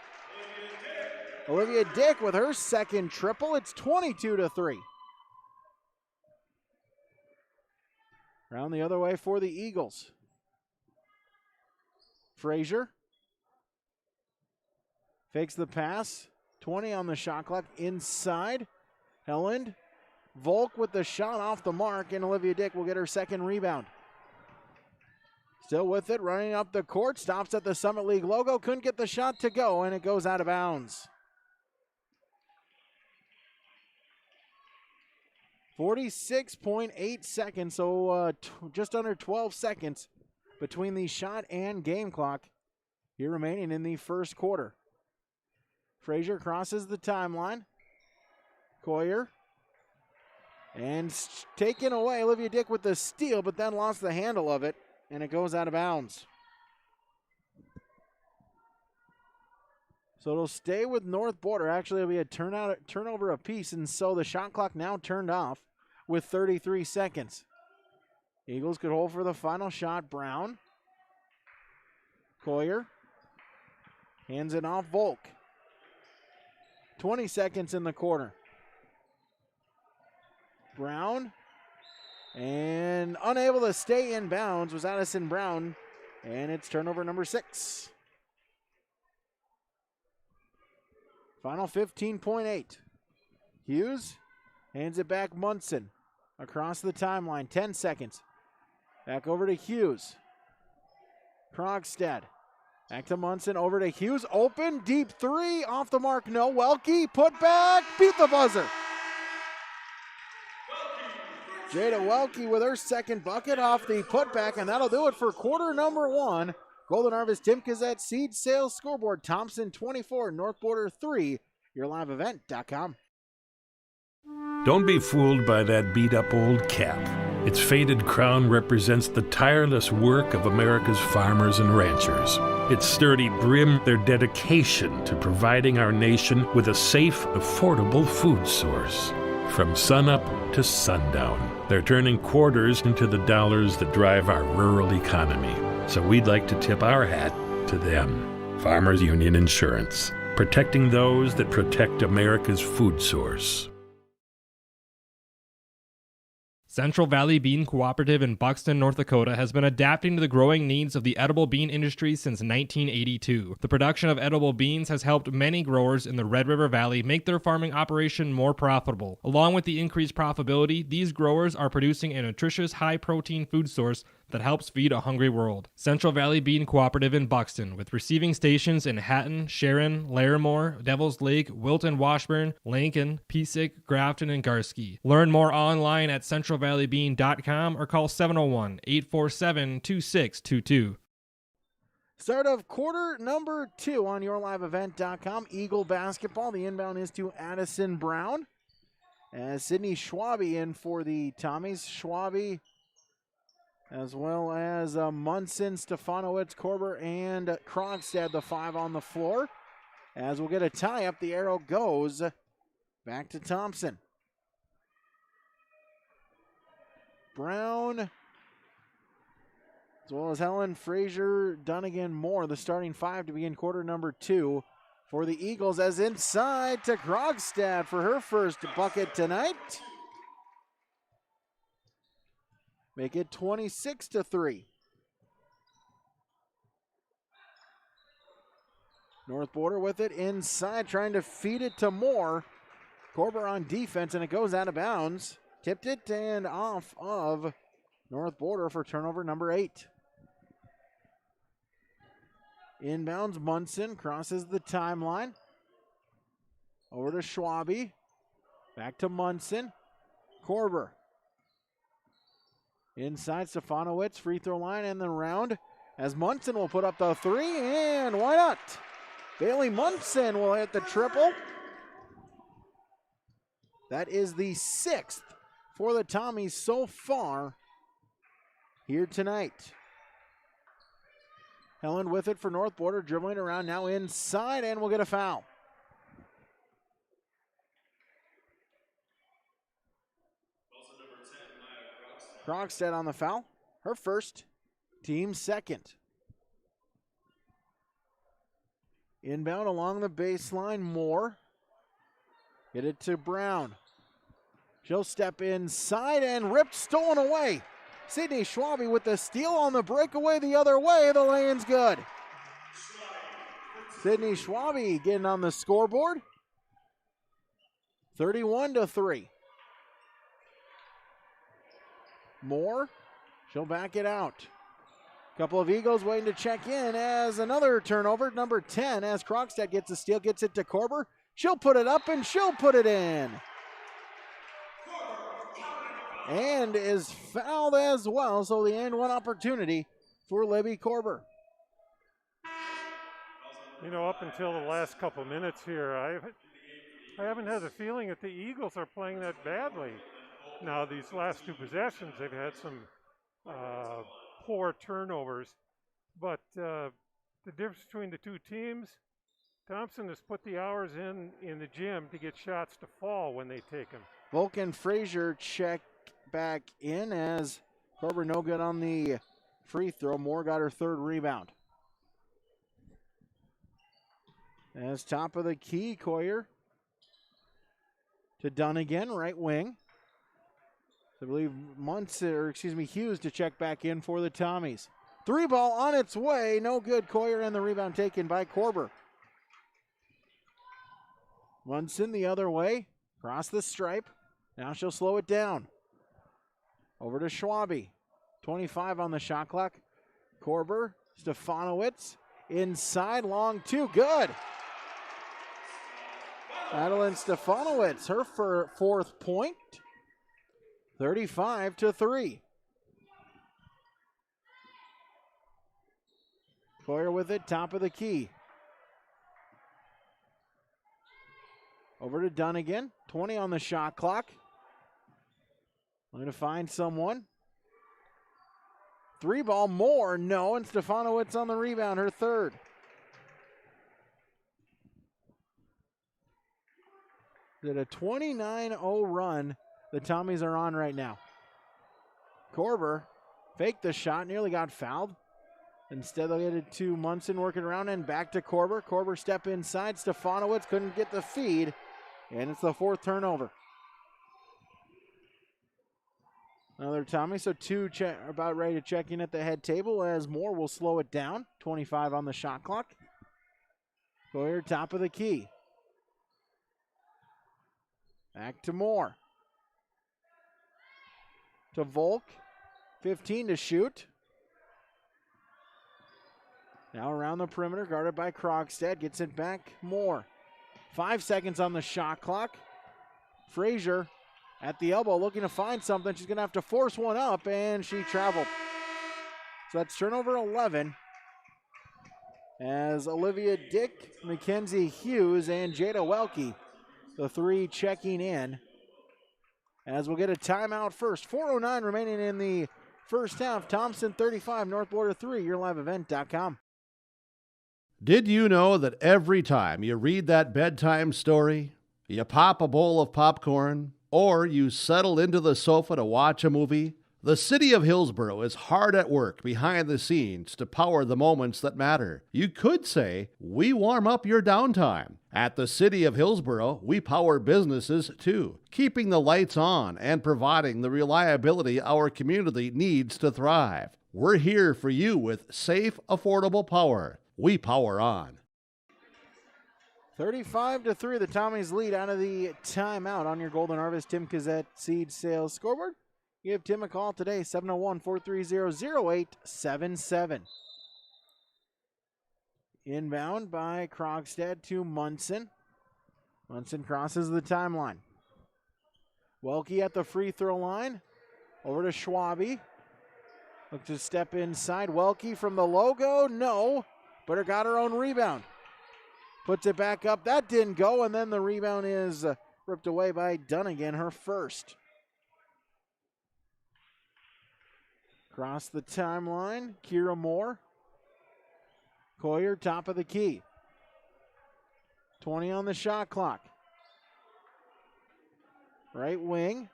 Olivia Dick with her second triple. It's 22-3. Round the other way for the Eagles. Frazier fakes the pass. 20 on the shot clock. Inside. Helland. Volk with the shot off the mark, and Olivia Dick will get her second rebound. Still with it, running up the court. Stops at the Summit League logo. Couldn't get the shot to go, and it goes out of bounds. 46.8 seconds, so just under 12 seconds between the shot and game clock here remaining in the first quarter. Frazier crosses the timeline. Coyer. And taken away, Olivia Dick with the steal, but then lost the handle of it, and it goes out of bounds. So it'll stay with North Border. Actually, it'll be a turnover apiece, and so the shot clock now turned off with 33 seconds. Eagles could hold for the final shot. Brown. Coyer. Hands it off Volk. 20 seconds in the quarter. Brown, and unable to stay in bounds was Addison Brown, and it's turnover number 6. Final 15.8. Hughes hands it back. Munson across the timeline. 10 seconds. Back over to Hughes. Krogstad. Back to Munson. Over to Hughes. Open. Deep 3. Off the mark. No. Welke. Put back. Beat the buzzer. Jada Welke with her second bucket off the putback, and that'll do it for quarter number 1. Golden Harvest Timcazette Seed Sales Scoreboard. Thompson 24, North Border 3. YourLiveEvent.com. Don't be fooled by that beat-up old cap. Its faded crown represents the tireless work of America's farmers and ranchers. Its sturdy brim, their dedication to providing our nation with a safe, affordable food source. From sunup to sundown, they're turning quarters into the dollars that drive our rural economy. So we'd like to tip our hat to them. Farmers Union Insurance, protecting those that protect America's food source. Central Valley Bean Cooperative in Buxton, North Dakota has been adapting to the growing needs of the edible bean industry since 1982. The production of edible beans has helped many growers in the Red River Valley make their farming operation more profitable. Along with the increased profitability, these growers are producing a nutritious, high-protein food source that helps feed a hungry world. Central Valley Bean Cooperative in Buxton, with receiving stations in Hatton, Sharon, Larimore, Devils Lake, Wilton, Washburn, Lincoln, Piesick, Grafton, and Garski. Learn more online at centralvalleybean.com or call 701-847-2622. Start of quarter number 2 on YourLiveEvent.com. Eagle basketball. The inbound is to Addison Brown. As Sydney Schwabe in for the Tommies. Schwabe, as well as Munson, Stefanowicz, Korber, and Krogstad, the 5 on the floor. As we'll get a tie up, the arrow goes back to Thompson. Brown, as well as Helen, Frazier, Dunnigan, Moore, the starting 5 to begin quarter number 2 for the Eagles, as inside to Krogstad for her first bucket tonight. Make it 26-3. North Border with it inside, trying to feed it to Moore. Korber on defense, and it goes out of bounds. Tipped it and off of North Border for turnover number 8. Inbounds, Munson crosses the timeline. Over to Schwabe. Back to Munson. Korber. Inside Stefanowicz, free throw line and the round as Munson will put up the 3, and why not? Bailey Munson will hit the triple. That is the 6th for the Tommies so far here tonight. Helen with it for North Border, dribbling around now inside, and we'll get a foul. Krogstad on the foul. Her first, team second. Inbound along the baseline, Moore. Get it to Brown. She'll step inside and ripped, stolen away. Sydney Schwabe with the steal on the breakaway the other way. The lay-in's good. Sydney Schwabe getting on the scoreboard. 31-3. Moore, she'll back it out. Couple of Eagles waiting to check in as another turnover, number 10, as Krogstad gets the steal, gets it to Korber. She'll put it up and she'll put it in. And is fouled as well, so the and one opportunity for Libby Korber. You know, up until the last couple minutes here, I haven't had the feeling that the Eagles are playing that badly. Now, these last two possessions, they've had some poor turnovers, but the difference between the two teams, Thompson has put the hours in the gym to get shots to fall when they take them. Volk and Frazier check back in as Korber no good on the free throw. Moore got her third rebound. As top of the key, Coyer to Dunnigan, right wing. I believe Hughes to check back in for the Tommies. Three ball on its way, no good. Coyer and the rebound taken by Korber. Munson the other way, across the stripe. Now she'll slow it down. Over to Schwabe. 25 on the shot clock. Korber, Stefanowicz, inside, long two, good. Madeline Stefanowicz, her fourth point. 35-3. Coyer with it, top of the key. Over to Dunnigan, 20 on the shot clock. Going to find someone. Three ball, Moore, no, and Stefanowicz on the rebound, her third. Did a 29-0 run the Tommies are on right now. Korber faked the shot, nearly got fouled. Instead, they'll get it to Munson working around and back to Korber. Korber step inside. Stefanowicz couldn't get the feed, and it's the fourth turnover. Another Tommy, so two about ready to check in at the head table as Moore will slow it down. 25 on the shot clock. Coyer, top of the key. Back to Moore. To Volk. 15 to shoot. Now around the perimeter, guarded by Krogstad. Gets it back, Moore. 5 seconds on the shot clock. Frazier at the elbow looking to find something. She's going to have to force one up, and she traveled. So that's turnover 11. As Olivia Dick, Mackenzie Hughes, and Jada Welke, the three checking in. As we'll get a timeout first. 4:09 remaining in the first half. Thompson 35, North Border 3, yourliveevent.com. Did you know that every time you read that bedtime story, you pop a bowl of popcorn, or you settle into the sofa to watch a movie? The city of Hillsborough is hard at work behind the scenes to power the moments that matter. You could say, we warm up your downtime. At the city of Hillsborough, we power businesses too, keeping the lights on and providing the reliability our community needs to thrive. We're here for you with safe, affordable power. We power on. 35-3, the Tommies lead out of the timeout. On your Golden Harvest Tim Kazette Seed Sales scoreboard. Give Tim a call today, 701-430-0877. Inbound by Krogstad to Munson. Munson crosses the timeline. Welke at the free throw line. Over to Schwabe. Look to step inside. Welke from the logo. No, but her got her own rebound. Puts it back up. That didn't go, and then the rebound is ripped away by Dunnigan, her first. Across the timeline, Kira Moore. Coyer, top of the key. 20 on the shot clock. Right wing.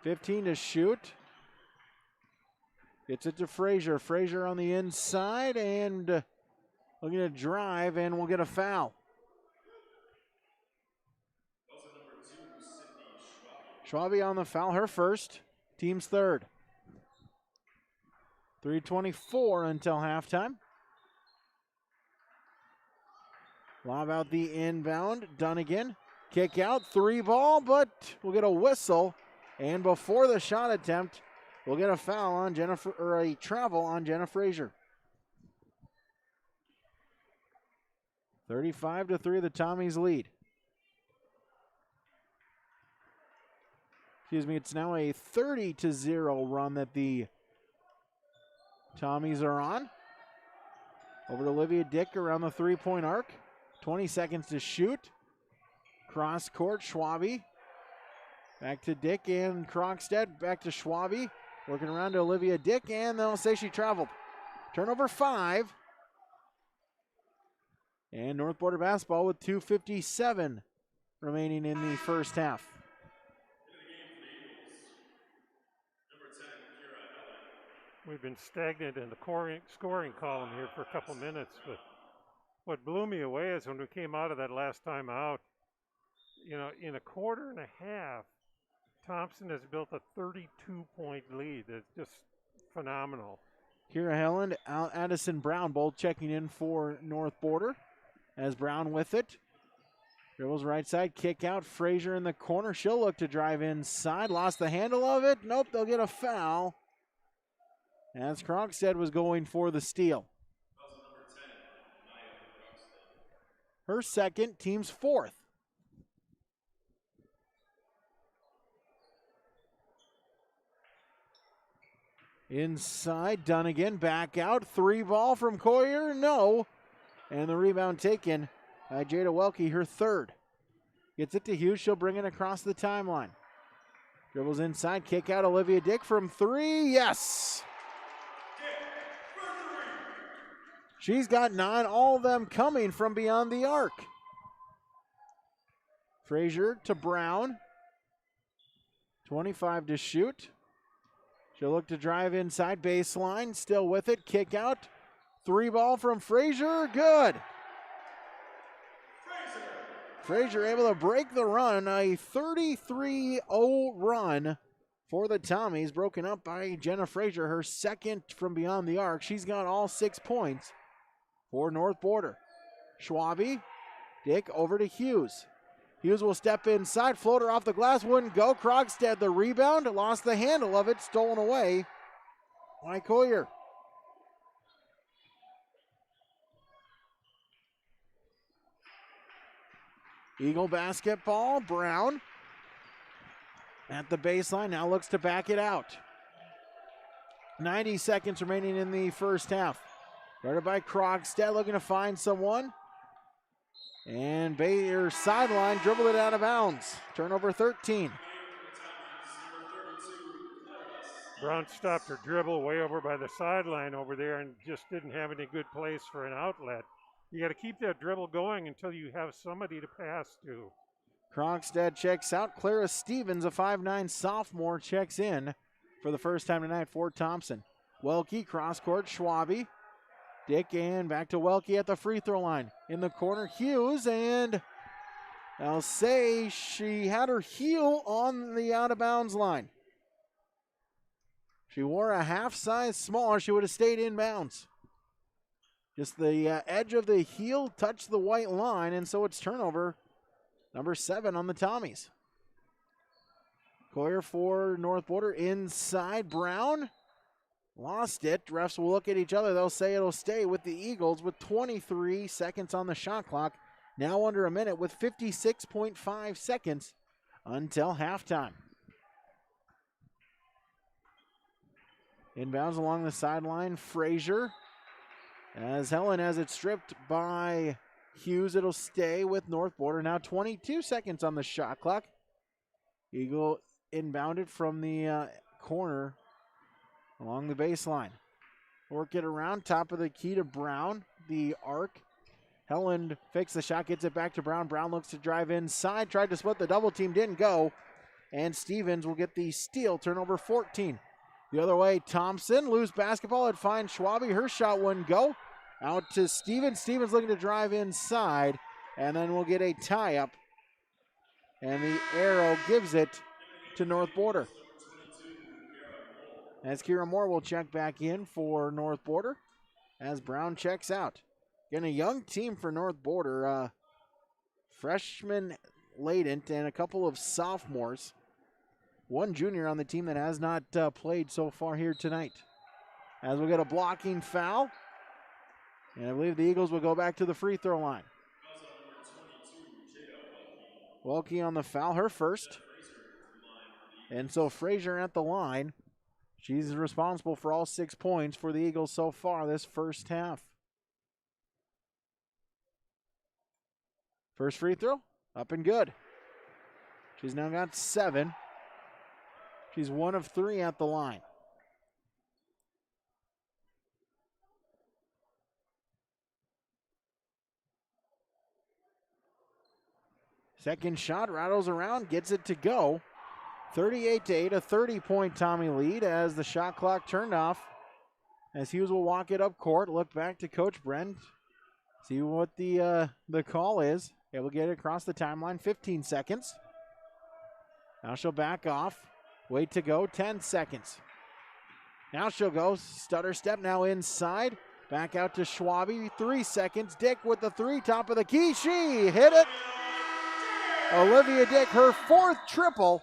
15 to shoot. Gets it to Frazier. Frazier on the inside and looking to drive, and we'll get a foul. Schwabe on the foul, her first. Team's third. 3:24 until halftime. Lob out the inbound. Dunnigan. Kick out. 3-ball, but we'll get a whistle. And before the shot attempt, we'll get a foul on Jennifer, or a travel on Jenna Frazier. 35-3, the Tommies lead. Excuse me, it's now a 30-0 run that the Tommies are on. Over to Olivia Dick around the three-point arc. 20 seconds to shoot. Cross court, Schwabe. Back to Dick and Krogstad. Back to Schwabe. Working around to Olivia Dick, and they'll say she traveled. Turnover 5. And North Border basketball with 2:57 remaining in the first half. We've been stagnant in the scoring column here for a couple minutes, but what blew me away is when we came out of that last time out, in a quarter and a half, Thompson has built a 32-point lead. It's just phenomenal. Kira Helland, Addison Brown both checking in for North Border. As Brown with it. Dribbles right side, kick out. Frazier in the corner. She'll look to drive inside. Lost the handle of it. Nope, they'll get a foul. As Krogstad was going for the steal. Her second, team's fourth. Inside, Dunnigan, back out. 3-ball from Coyer, no. And the rebound taken by Jada Welke, her third. Gets it to Hughes, she'll bring it across the timeline. Dribbles inside, kick out Olivia Dick from 3, yes! She's got 9, all of them coming from beyond the arc. Frazier to Brown. 25 to shoot. She'll look to drive inside baseline, still with it, kick out. 3-ball from Frazier, good. Frazier able to break the run, a 33-0 run for the Tommies, broken up by Jenna Frazier, her second from beyond the arc. She's got all 6 points for North Border. Schwabe, Dick over to Hughes. Hughes will step inside, floater off the glass, wouldn't go. Krogstad the rebound, lost the handle of it, stolen away by Coyer. Eagle basketball, Brown at the baseline, now looks to back it out. 90 seconds remaining in the first half. Guarded by Krogstad, looking to find someone. And Bayer sideline, dribbled it out of bounds. Turnover 13. Brown stopped her dribble way over by the sideline over there and just didn't have any good place for an outlet. You got to keep that dribble going until you have somebody to pass to. Krogstad checks out. Clara Stevens, a 5'9 sophomore, checks in for the first time tonight for Thompson. Welke, cross court, Schwabe. Dick and back to Welke at the free throw line. In the corner, Hughes, and I'll say she had her heel on the out of bounds line. She wore a half size smaller, she would have stayed in bounds. Just the edge of the heel touched the white line, and so it's turnover number 7 on the Tommies. Coyer for North Border inside. Brown lost it. Refs will look at each other. They'll say it'll stay with the Eagles with 23 seconds on the shot clock. Now under a minute with 56.5 seconds until halftime. Inbounds along the sideline, Frazier. As Helen has it stripped by Hughes, it'll stay with North Border. Now 22 seconds on the shot clock. Eagle inbounded from the corner along the baseline. Work it around, top of the key to Brown, the arc. Helen fakes the shot, gets it back to Brown. Brown looks to drive inside, tried to split the double team, didn't go. and Stevens will get the steal, turnover 14. The other way, Thompson, loose basketball, it finds Schwabe, her shot wouldn't go. Out to Stevens, Stevens looking to drive inside, and then we'll get a tie-up. And the arrow gives it to North Border. As Kira Moore will check back in for North Border, as Brown checks out. Again, a young team for North Border. Freshman Ladent and a couple of sophomores. One junior on the team that has not played so far here tonight. As we'll get a blocking foul. And I believe the Eagles will go back to the free throw line. Welke on the foul, her first. And so Frazier at the line. She's responsible for all 6 points for the Eagles so far this first half. First free throw, up and good. She's now got 7. She's 1 of 3 at the line. Second shot, rattles around, gets it to go. 38-8, a 30-point Tommy lead as the shot clock turned off. As Hughes will walk it up court, look back to Coach Brent. See what the call is. Able to get it across the timeline, 15 seconds. Now she'll back off. Wait to go, 10 seconds. Now she'll go, stutter step now inside. Back out to Schwabe, 3 seconds. Dick with the 3, top of the key. She hit it. Olivia Dick, her 4th triple.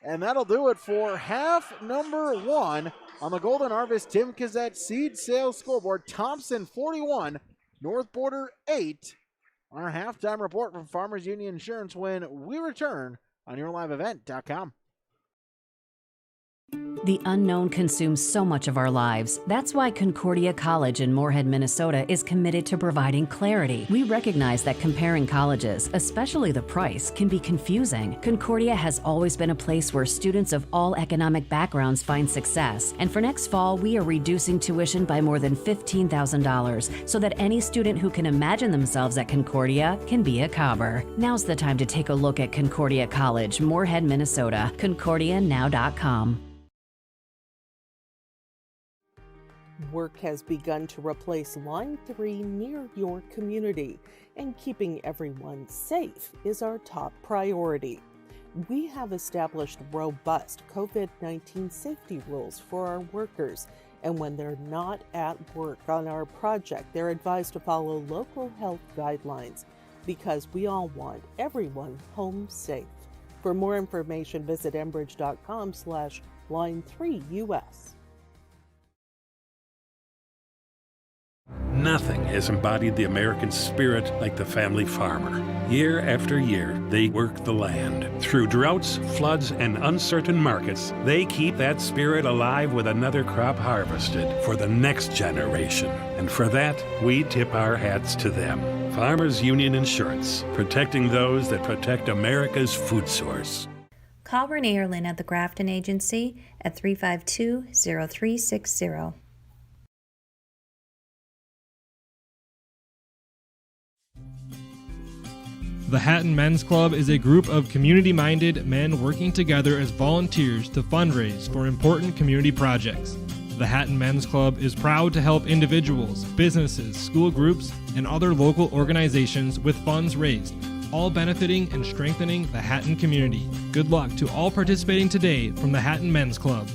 And that'll do it for half number 1 on the Golden Harvest Tim Kazette Seed Sales scoreboard. Thompson 41, North Border 8. On our halftime report from Farmers Union Insurance when we return on YourLiveEvent.com. The unknown consumes so much of our lives. That's why Concordia College in Moorhead, Minnesota is committed to providing clarity. We recognize that comparing colleges, especially the price, can be confusing. Concordia has always been a place where students of all economic backgrounds find success. And for next fall, we are reducing tuition by more than $15,000 so that any student who can imagine themselves at Concordia can be a Cobber. Now's the time to take a look at Concordia College, Moorhead, Minnesota. ConcordiaNow.com. Work has begun to replace Line 3 near your community, and keeping everyone safe is our top priority. We have established robust COVID-19 safety rules for our workers, and when they're not at work on our project, they're advised to follow local health guidelines because we all want everyone home safe. For more information, visit enbridge.com/line3us. Nothing has embodied the American spirit like the family farmer. Year after year, they work the land. Through droughts, floods, and uncertain markets, they keep that spirit alive with another crop harvested for the next generation. And for that, we tip our hats to them. Farmers Union Insurance, protecting those that protect America's food source. Call Renee or Lynn at the Grafton Agency at 352-0360. The Hatton Men's Club is a group of community-minded men working together as volunteers to fundraise for important community projects. The Hatton Men's Club is proud to help individuals, businesses, school groups, and other local organizations with funds raised, all benefiting and strengthening the Hatton community. Good luck to all participating today from the Hatton Men's Club.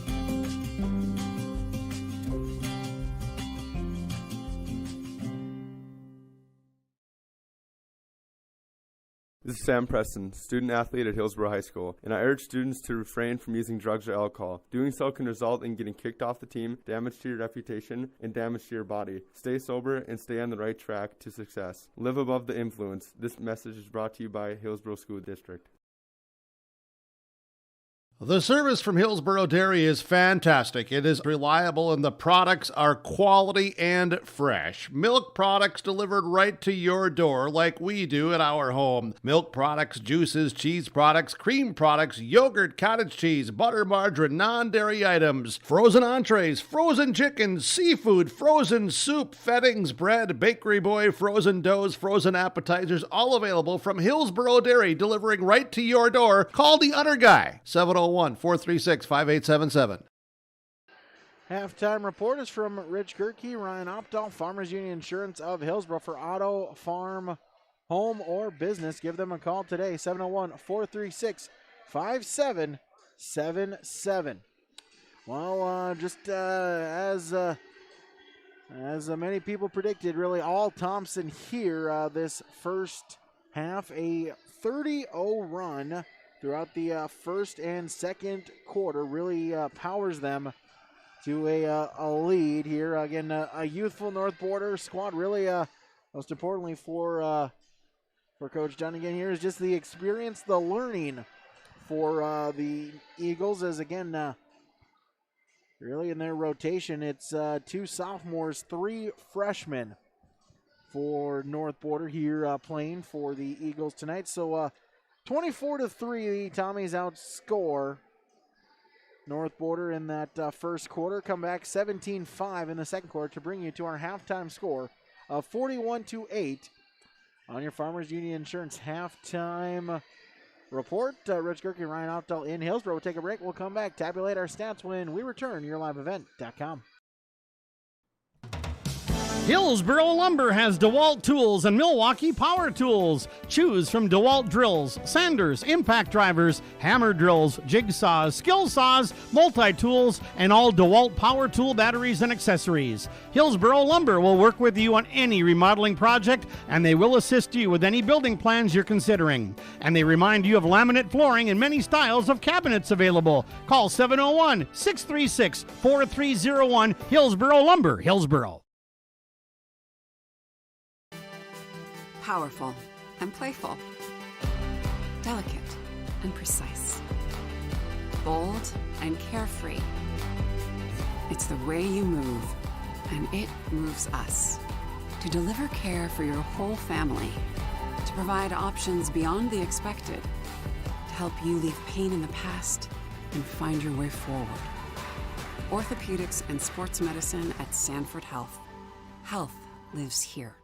This is Sam Preston, student athlete at Hillsborough High School, and I urge students to refrain from using drugs or alcohol. Doing so can result in getting kicked off the team, damage to your reputation, and damage to your body. Stay sober and stay on the right track to success. Live above the influence. This message is brought to you by Hillsborough School District. The service from Hillsborough Dairy is fantastic. It is reliable and the products are quality and fresh. Milk products delivered right to your door like we do at our home. Milk products, juices, cheese products, cream products, yogurt, cottage cheese, butter, margarine, non-dairy items, frozen entrees, frozen chicken, seafood, frozen soup, fettings, bread, bakery boy, frozen doughs, frozen appetizers, all available from Hillsborough Dairy, delivering right to your door. Call the Utter Guy, 701-436-5877. Halftime report is from Rich Gerke, Ryan Opdahl, Farmers Union Insurance of Hillsborough. For auto, farm, home, or business, give them a call today, 701-436-5777. Well, just as many people predicted, really all Thompson here this first half, a 30-0 run throughout the first and second quarter really powers them to a lead here. Again, a youthful North Border squad. Really, most importantly for Coach Dunn again here is just the experience, the learning for the Eagles. As again, really in their rotation, it's 2 sophomores, 3 freshmen for North Border here playing for the Eagles tonight. So 24-3, the Tommies outscore North Border in that first quarter. Come back 17-5 in the second quarter to bring you to our halftime score of 41-8 on your Farmers Union Insurance halftime report. Rich Gerke, Ryan Opdahl in Hillsborough. We'll take a break. We'll come back, tabulate our stats when we return. YourLiveEvent.com. Hillsborough Lumber has DeWalt Tools and Milwaukee Power Tools. Choose from DeWalt drills, sanders, impact drivers, hammer drills, jigsaws, skill saws, multi-tools, and all DeWalt Power Tool batteries and accessories. Hillsborough Lumber will work with you on any remodeling project, and they will assist you with any building plans you're considering. And they remind you of laminate flooring and many styles of cabinets available. Call 701-636-4301. Hillsborough Lumber, Hillsborough. Powerful and playful, delicate and precise, bold and carefree. It's the way you move, and it moves us. To deliver care for your whole family, to provide options beyond the expected, to help you leave pain in the past and find your way forward. Orthopedics and sports medicine at Sanford Health. Health lives here.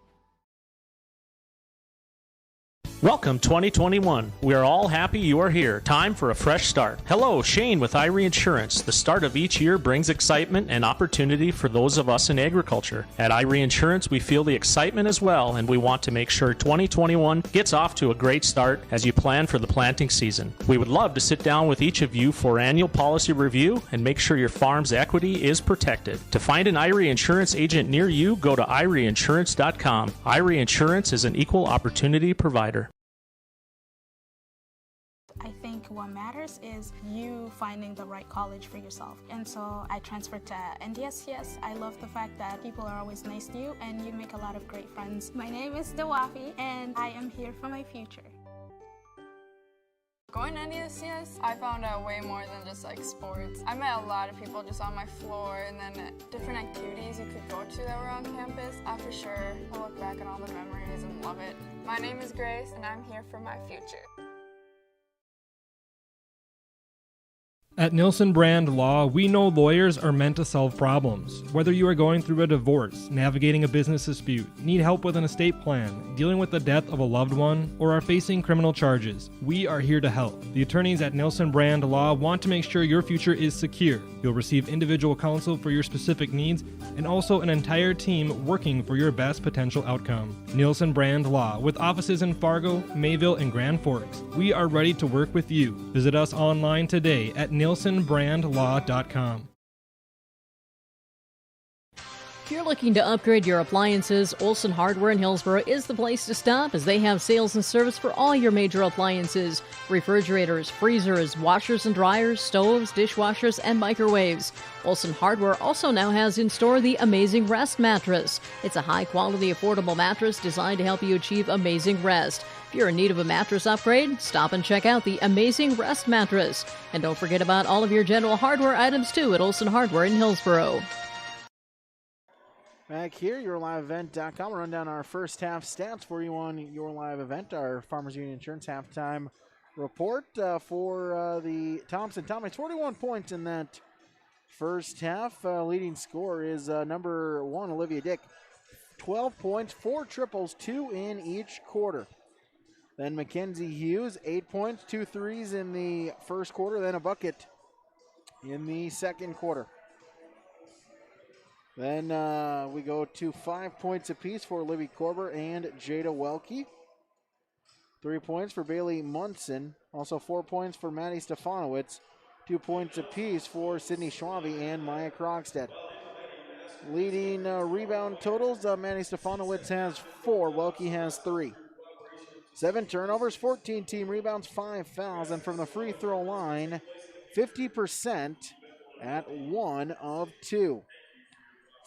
Welcome 2021. We are all happy you are here. Time for a fresh start. Hello, Shane with Irie Insurance. The start of each year brings excitement and opportunity for those of us in agriculture. At Irie Insurance, we feel the excitement as well, and we want to make sure 2021 gets off to a great start as you plan for the planting season. We would love to sit down with each of you for annual policy review and make sure your farm's equity is protected. To find an Irie Insurance agent near you, go to IrieInsurance.com. Irie Insurance is an equal opportunity provider. I think what matters is you finding the right college for yourself. And so I transferred to NDSCS. I love the fact that people are always nice to you and you make a lot of great friends. My name is Dawafi and I am here for my future. Going to NDSCS, I found out way more than just like sports. I met a lot of people just on my floor and then different activities you could go to that were on campus. For sure, I look back on all the memories and love it. My name is Grace and I'm here for my future. At Nielsen Brand Law, we know lawyers are meant to solve problems. Whether you are going through a divorce, navigating a business dispute, need help with an estate plan, dealing with the death of a loved one, or are facing criminal charges, we are here to help. The attorneys at Nielsen Brand Law want to make sure your future is secure. You'll receive individual counsel for your specific needs and also an entire team working for your best potential outcome. Nielsen Brand Law, with offices in Fargo, Mayville, and Grand Forks. We are ready to work with you. Visit us online today at NielsenBrandLaw.com. If you're looking to upgrade your appliances, Olson Hardware in Hillsboro is the place to stop, as they have sales and service for all your major appliances: refrigerators, freezers, washers and dryers, stoves, dishwashers, and microwaves. Olson Hardware also now has in store the Amazing Rest mattress. It's a high-quality, affordable mattress designed to help you achieve amazing rest. If you're in need of a mattress upgrade, stop and check out the Amazing Rest mattress. And don't forget about all of your general hardware items, too, at Olson Hardware in Hillsboro. Back here, YourLiveEvent.com. We'll run down our first half stats for you on Your Live Event, our Farmers Union Insurance halftime report for the Thompson Tommies. 41 points in that first half. Leading scorer is number 1, Olivia Dick. 12 points, 4 triples, 2 in each quarter. Then Mackenzie Hughes, 8 points, 2 threes in the first quarter, then a bucket in the second quarter. Then we go to 5 points apiece for Libby Korber and Jada Welke. 3 points for Bailey Munson. Also 4 points for Maddie Stefanowitz. 2 points apiece for Sydney Schwabe and Maya Krogstad. Leading rebound totals, Maddie Stefanowitz has 4. Welke has 3. 7 turnovers, 14 team rebounds, 5 fouls. And from the free throw line, 50% at 1 of 2.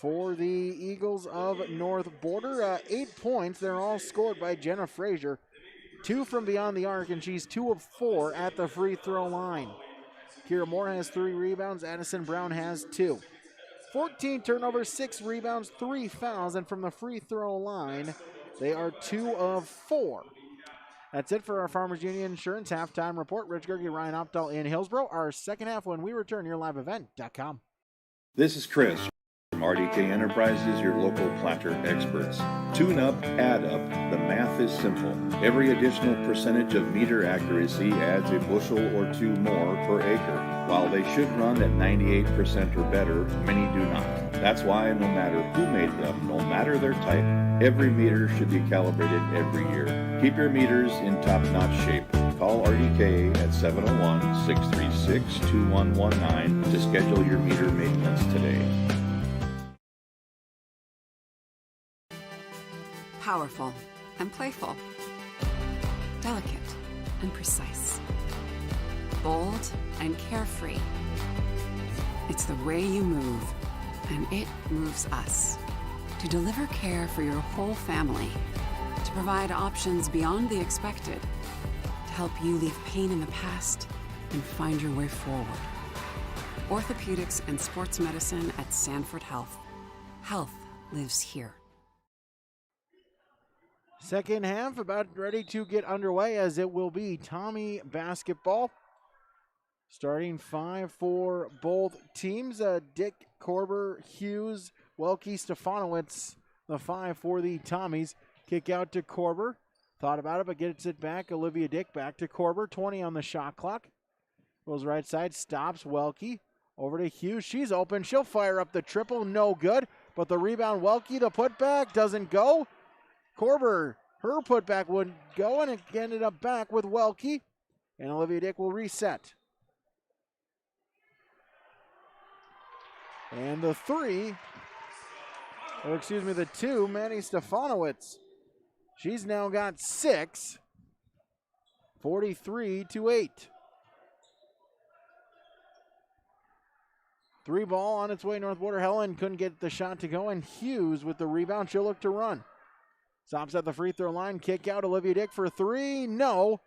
For the Eagles of North Border, 8 points. They're all scored by Jenna Frazier. 2 from beyond the arc, and she's 2 of 4 at the free throw line. Kira Moore has 3 rebounds. Addison Brown has 2. 14 turnovers, 6 rebounds, 3 fouls, and from the free throw line, they are 2 of 4. That's it for our Farmers Union Insurance halftime report. Rich Gerke, Ryan Opdahl in Hillsboro. Our second half when we return, YourLiveEvent.com. This is Chris from RDK Enterprises, your local planter experts. Tune up, add up, the math is simple. Every additional percentage of meter accuracy adds a bushel or 2 more per acre. While they should run at 98% or better, many do not. That's why no matter who made them, no matter their type, every meter should be calibrated every year. Keep your meters in top-notch shape. Call RDK at 701-636-2119 to schedule your meter maintenance today. Powerful and playful. Delicate and precise. Bold and carefree. It's the way you move, and it moves us. To deliver care for your whole family. To provide options beyond the expected. To help you leave pain in the past and find your way forward. Orthopedics and sports medicine at Sanford Health. Health lives here. Second half about ready to get underway, as it will be Tommy basketball. Starting 5 for both teams. Dick, Korber, Hughes, Welke, Stefanowitz, the 5 for the Tommies. Kick out to Korber. Thought about it, but gets it back. Olivia Dick back to Korber. 20 on the shot clock. Goes right side, stops Welke. Over to Hughes. She's open. She'll fire up the triple. No good. But the rebound, Welke, the putback doesn't go. Korber, her putback wouldn't go, and it ended up back with Welke. And Olivia Dick will reset. And the 3, or excuse me, the 2, Manny Stefanowitz. She's now got 6, 43-8. 3 ball on its way, North Border. Helen couldn't get the shot to go, and Hughes with the rebound. She'll look to run. Stops at the free throw line. Kick out. Olivia Dick for 3. No.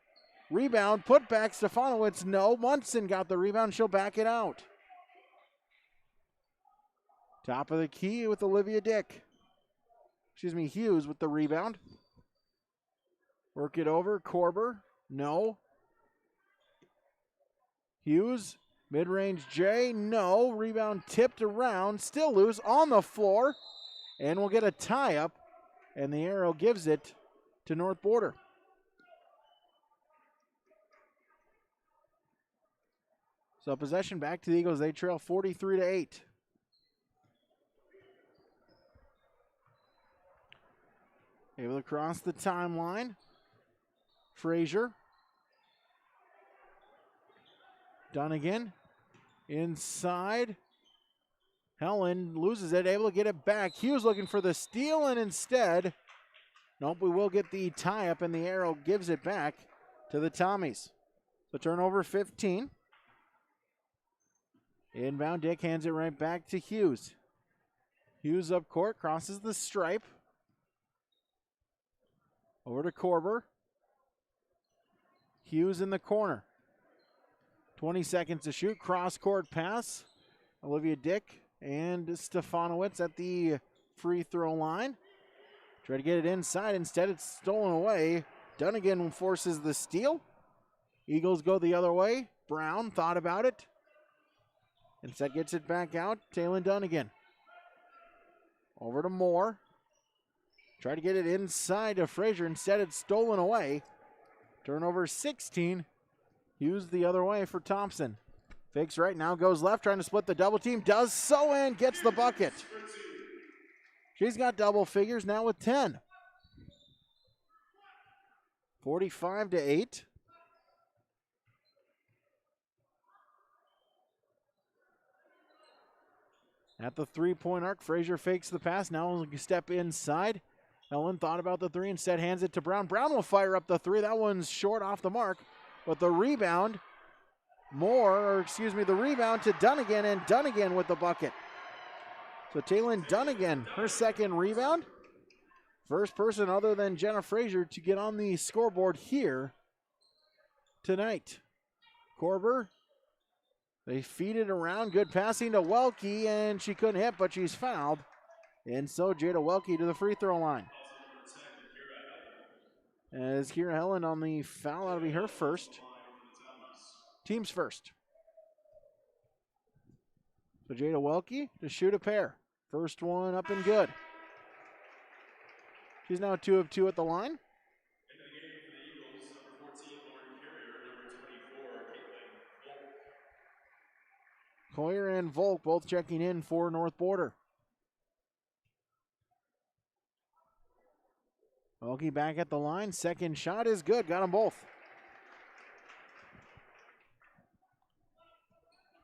Rebound. Put back. Stefanowitz. No. Munson got the rebound. She'll back it out. Top of the key with Olivia Dick. Excuse me, Hughes with the rebound. Work it over. Korber. No. Hughes. Mid-range J. No. Rebound tipped around. Still loose on the floor. And we'll get a tie-up. And the arrow gives it to North Border. So possession back to the Eagles. They trail 43-8. Able to cross the timeline. Frazier. Dunnigan. Inside. Helen loses it, able to get it back. Hughes looking for the steal, and instead, nope, we will get the tie up, and the arrow gives it back to the Tommies. The turnover 15. Inbound, Dick hands it right back to Hughes. Hughes up court, crosses the stripe. Over to Korber. Hughes in the corner. 20 seconds to shoot, cross-court pass. Olivia Dick and Stefanowicz at the free throw line. Try to get it inside, instead it's stolen away. Dunnigan forces the steal. Eagles go the other way. Brown thought about it. Instead gets it back out. Taylor Dunnigan. Over to Moore. Try to get it inside to Frazier. Instead it's stolen away. Turnover 16. Hughes the other way for Thompson. Fakes right now, goes left, trying to split the double team. Does so and gets the bucket. She's got double figures now with 10. 45-8. At the three-point arc, Frazier fakes the pass. Now will step inside. Ellen thought about the three, instead hands it to Brown. Brown will fire up the three. That one's short off the mark. But the rebound, the rebound to Dunnigan, and Dunnigan with the bucket. So Taylor Dunnigan, her second rebound. First person other than Jenna Frazier to get on the scoreboard here tonight. Korber, they feed it around. Good passing to Welke, and she couldn't hit, but she's fouled. And so Jada Welke to the free throw line. As Kira Helen on the foul, that'll be her first. Team's first. So Jada Welke to shoot a pair. First one up and good. She's now 2 of 2 at the line. Coyer and Volk both checking in for North Border. Welke back at the line. Second shot is good. Got them both.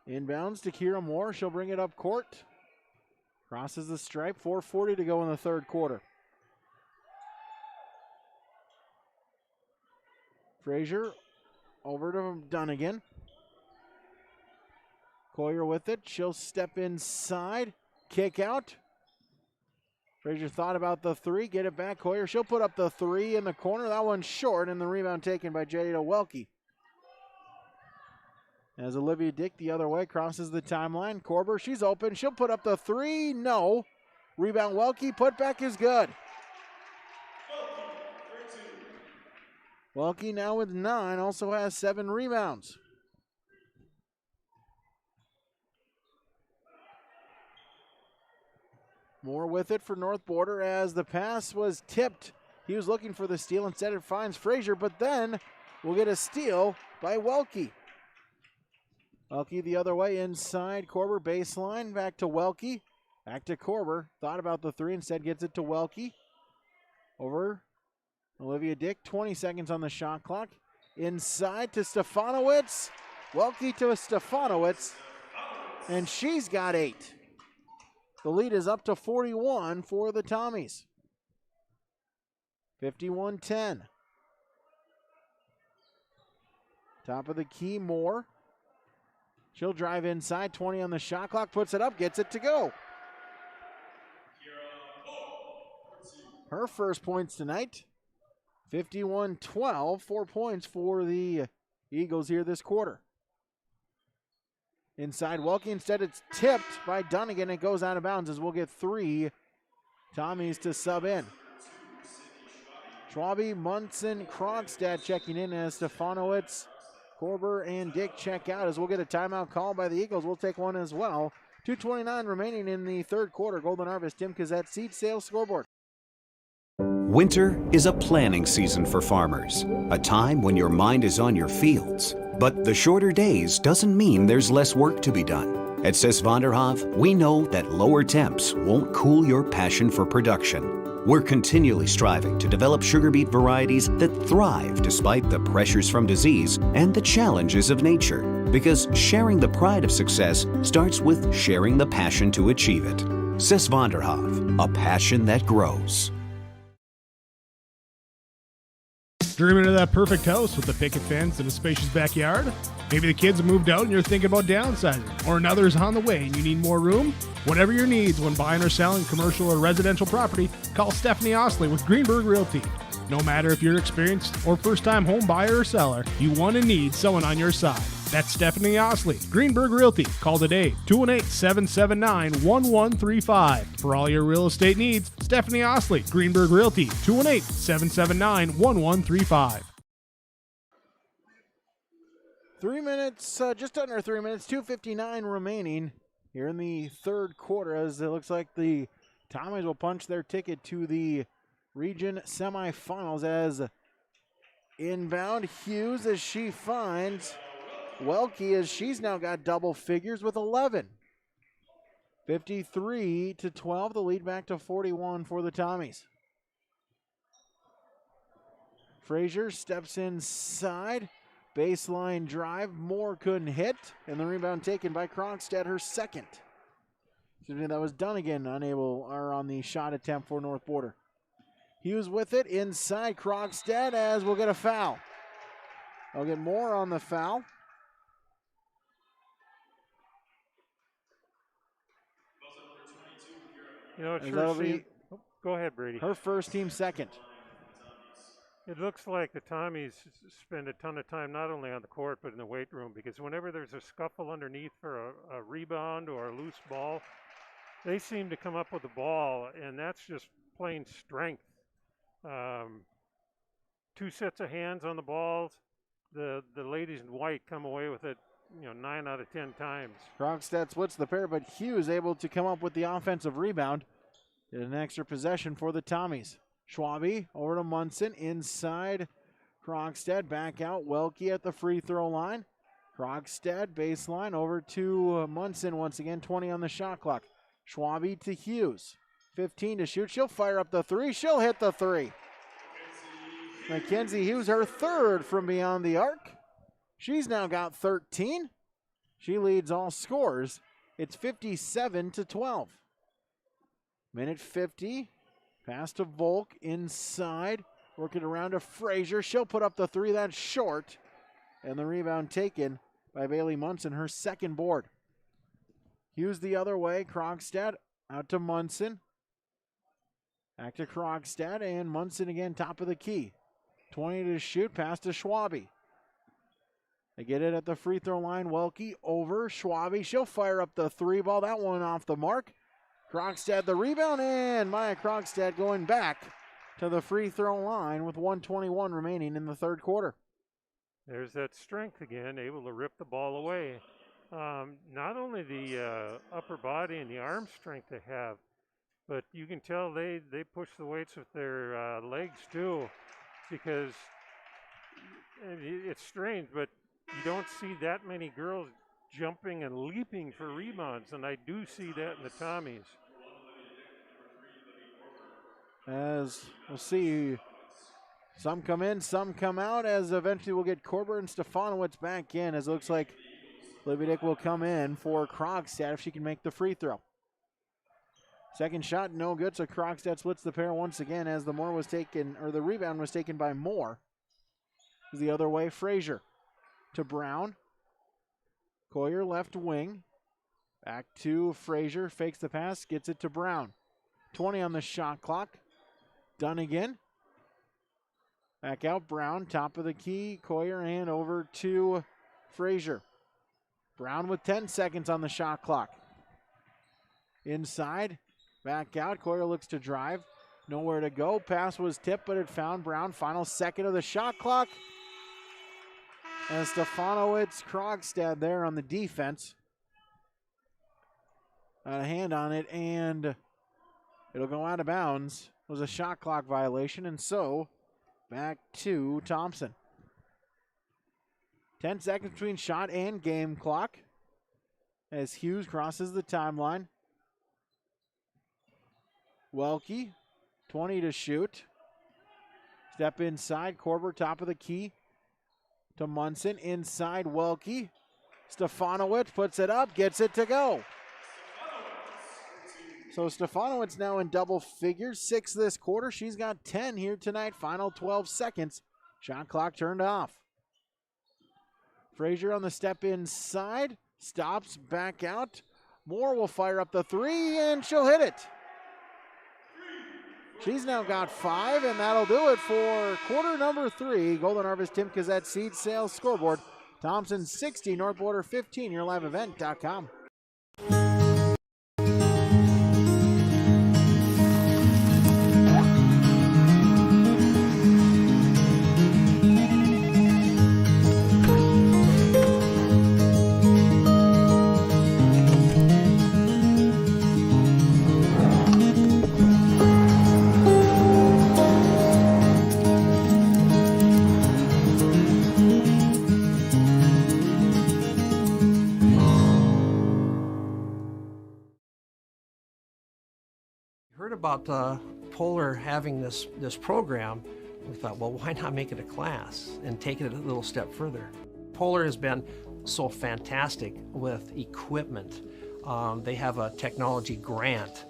Inbounds to Kira Moore. She'll bring it up court. Crosses the stripe. 4:40 to go in the third quarter. Frazier over to Dunnigan. Coyer with it. She'll step inside. Kick out. Frazier thought about the three. Get it back. Coyer. She'll put up the three in the corner. That one's short, and the rebound taken by Jada Welke. As Olivia Dick the other way crosses the timeline. Korber, she's open. She'll put up the three. No. Rebound Welke. Putback is good. Welke now with 9. Also has 7 rebounds. More with it for North Border as the pass was tipped. He was looking for the steal. Instead it finds Frazier, but then we'll get a steal by Welke. Welke the other way inside. Korber baseline. Back to Welke. Back to Korber. Thought about the three. Instead gets it to Welke. Over Olivia Dick. 20 seconds on the shot clock. Inside to Stefanowicz. Welke to Stefanowicz. And she's got 8. The lead is up to 41 for the Tommies. 51-10. Top of the key, Moore. She'll drive inside, 20 on the shot clock, puts it up, gets it to go. Her first points tonight. 51-12, 4 points for the Eagles here this quarter. Inside Welke, instead it's tipped by Dunnigan. It goes out of bounds as we'll get 3 Tommies to sub in. Schwabe, Munson, Krogstad checking in as Stefanowicz, Korber, and Dick check out as we'll get a timeout call by the Eagles. We'll take one as well. 2:29 remaining in the third quarter. Golden Harvest, Tim Kazette, Seed Sales Scoreboard. Winter is a planning season for farmers, a time when your mind is on your fields. But the shorter days doesn't mean there's less work to be done. At Sis van der Haaf, we know that lower temps won't cool your passion for production. We're continually striving to develop sugar beet varieties that thrive despite the pressures from disease and the challenges of nature. Because sharing the pride of success starts with sharing the passion to achieve it. Sis Vonderhoff, a passion that grows. Dreaming of that perfect house with a picket fence and a spacious backyard? Maybe the kids have moved out and you're thinking about downsizing, or another's on the way and you need more room? Whatever your needs when buying or selling commercial or residential property, call Stephanie Osley with Greenberg Realty. No matter if you're experienced or first-time home buyer or seller, you want and need someone on your side. That's Stephanie Osley, Greenberg Realty. Call today, 218-779-1135. For all your real estate needs, Stephanie Osley, Greenberg Realty, 218-779-1135. 3 minutes, just under 3 minutes, 2:59 remaining here in the third quarter, as it looks like the Tommies will punch their ticket to the region semifinals. As inbound Hughes, as she finds Welke, as she's now got double figures with 11. 53-12, the lead back to 41 for the Tommies. Frazier steps inside. Baseline drive. Moore couldn't hit. And the rebound taken by Krogstad, her second. Excuse me, that was Dunnigan unable or on the shot attempt for North Border. Hughes with it inside Krogstad, as we'll get a foul. I'll get Moore on the foul. You know, it sure seems, go ahead, Brady. Her first, team second. It looks like the Tommies spend a ton of time not only on the court but in the weight room, because whenever there's a scuffle underneath for a rebound or a loose ball, they seem to come up with the ball, and that's just plain strength. 2 sets of hands on the balls. The ladies in white come away with it, 9 out of 10 times. Krogstad splits the pair, but Hughes able to come up with the offensive rebound. Get an extra possession for the Tommies. Schwabe over to Munson inside. Krogstad back out. Welke at the free throw line. Krogstad baseline over to Munson once again. 20 on the shot clock. Schwabe to Hughes. 15 to shoot. She'll fire up the three. She'll hit the three. Mackenzie Hughes, her third from beyond the arc. She's now got 13. She leads all scores. It's 57-12. Minute 50. Pass to Volk inside. Working around to Frazier. She'll put up the three. That's short. And the rebound taken by Bailey Munson, her second board. Hughes the other way. Krogstad out to Munson. Back to Krogstad, and Munson again, top of the key. 20 to shoot. Pass to Schwabe. They get it at the free throw line. Welke over Schwabe. She'll fire up the three ball. That one off the mark. Krogstad the rebound, and Maya Krogstad going back to the free throw line with 1:21 remaining in the third quarter. There's that strength again, able to rip the ball away. Not only the upper body and the arm strength they have, but you can tell they push the weights with their legs too, because it's strange, but you don't see that many girls jumping and leaping for rebounds, and I do see that in the Tommies. As we'll see, some come in, some come out, as eventually we'll get Korber and Stefanowicz back in, as it looks like Libidick will come in for Krogstad if she can make the free throw. Second shot, no good, so Krogstad splits the pair once again, as the rebound was taken by Moore. The other way, Frazier to Brown. Coyer left wing. Back to Frazier, fakes the pass, gets it to Brown. 20 on the shot clock. Dunnigan. Back out, Brown, top of the key. Coyer and over to Frazier. Brown with 10 seconds on the shot clock. Inside, back out. Coyer looks to drive. Nowhere to go. Pass was tipped, but it found Brown. Final second of the shot clock. And Stefanowicz, Krogstad there on the defense. Got a hand on it, and it'll go out of bounds. It was a shot clock violation, and so back to Thompson. 10 seconds between shot and game clock as Hughes crosses the timeline. Welke, 20 to shoot. Step inside, Korber top of the key to Munson. Inside, Welke. Stefanowicz puts it up, gets it to go. So Stefanowicz now in double figures, 6 this quarter. She's got 10 here tonight. Final 12 seconds. Shot clock turned off. Frazier on the step inside. Stops, back out. Moore will fire up the 3, and she'll hit it. She's now got 5, and that'll do it for quarter number 3. Golden Harvest Tim Kazette Seed Sales Scoreboard. Thompson 60, North Border 15, yourliveevent.com. About Polar having this program, we thought, well, why not make it a class and take it a little step further? Polar has been so fantastic with equipment. They have a technology grant.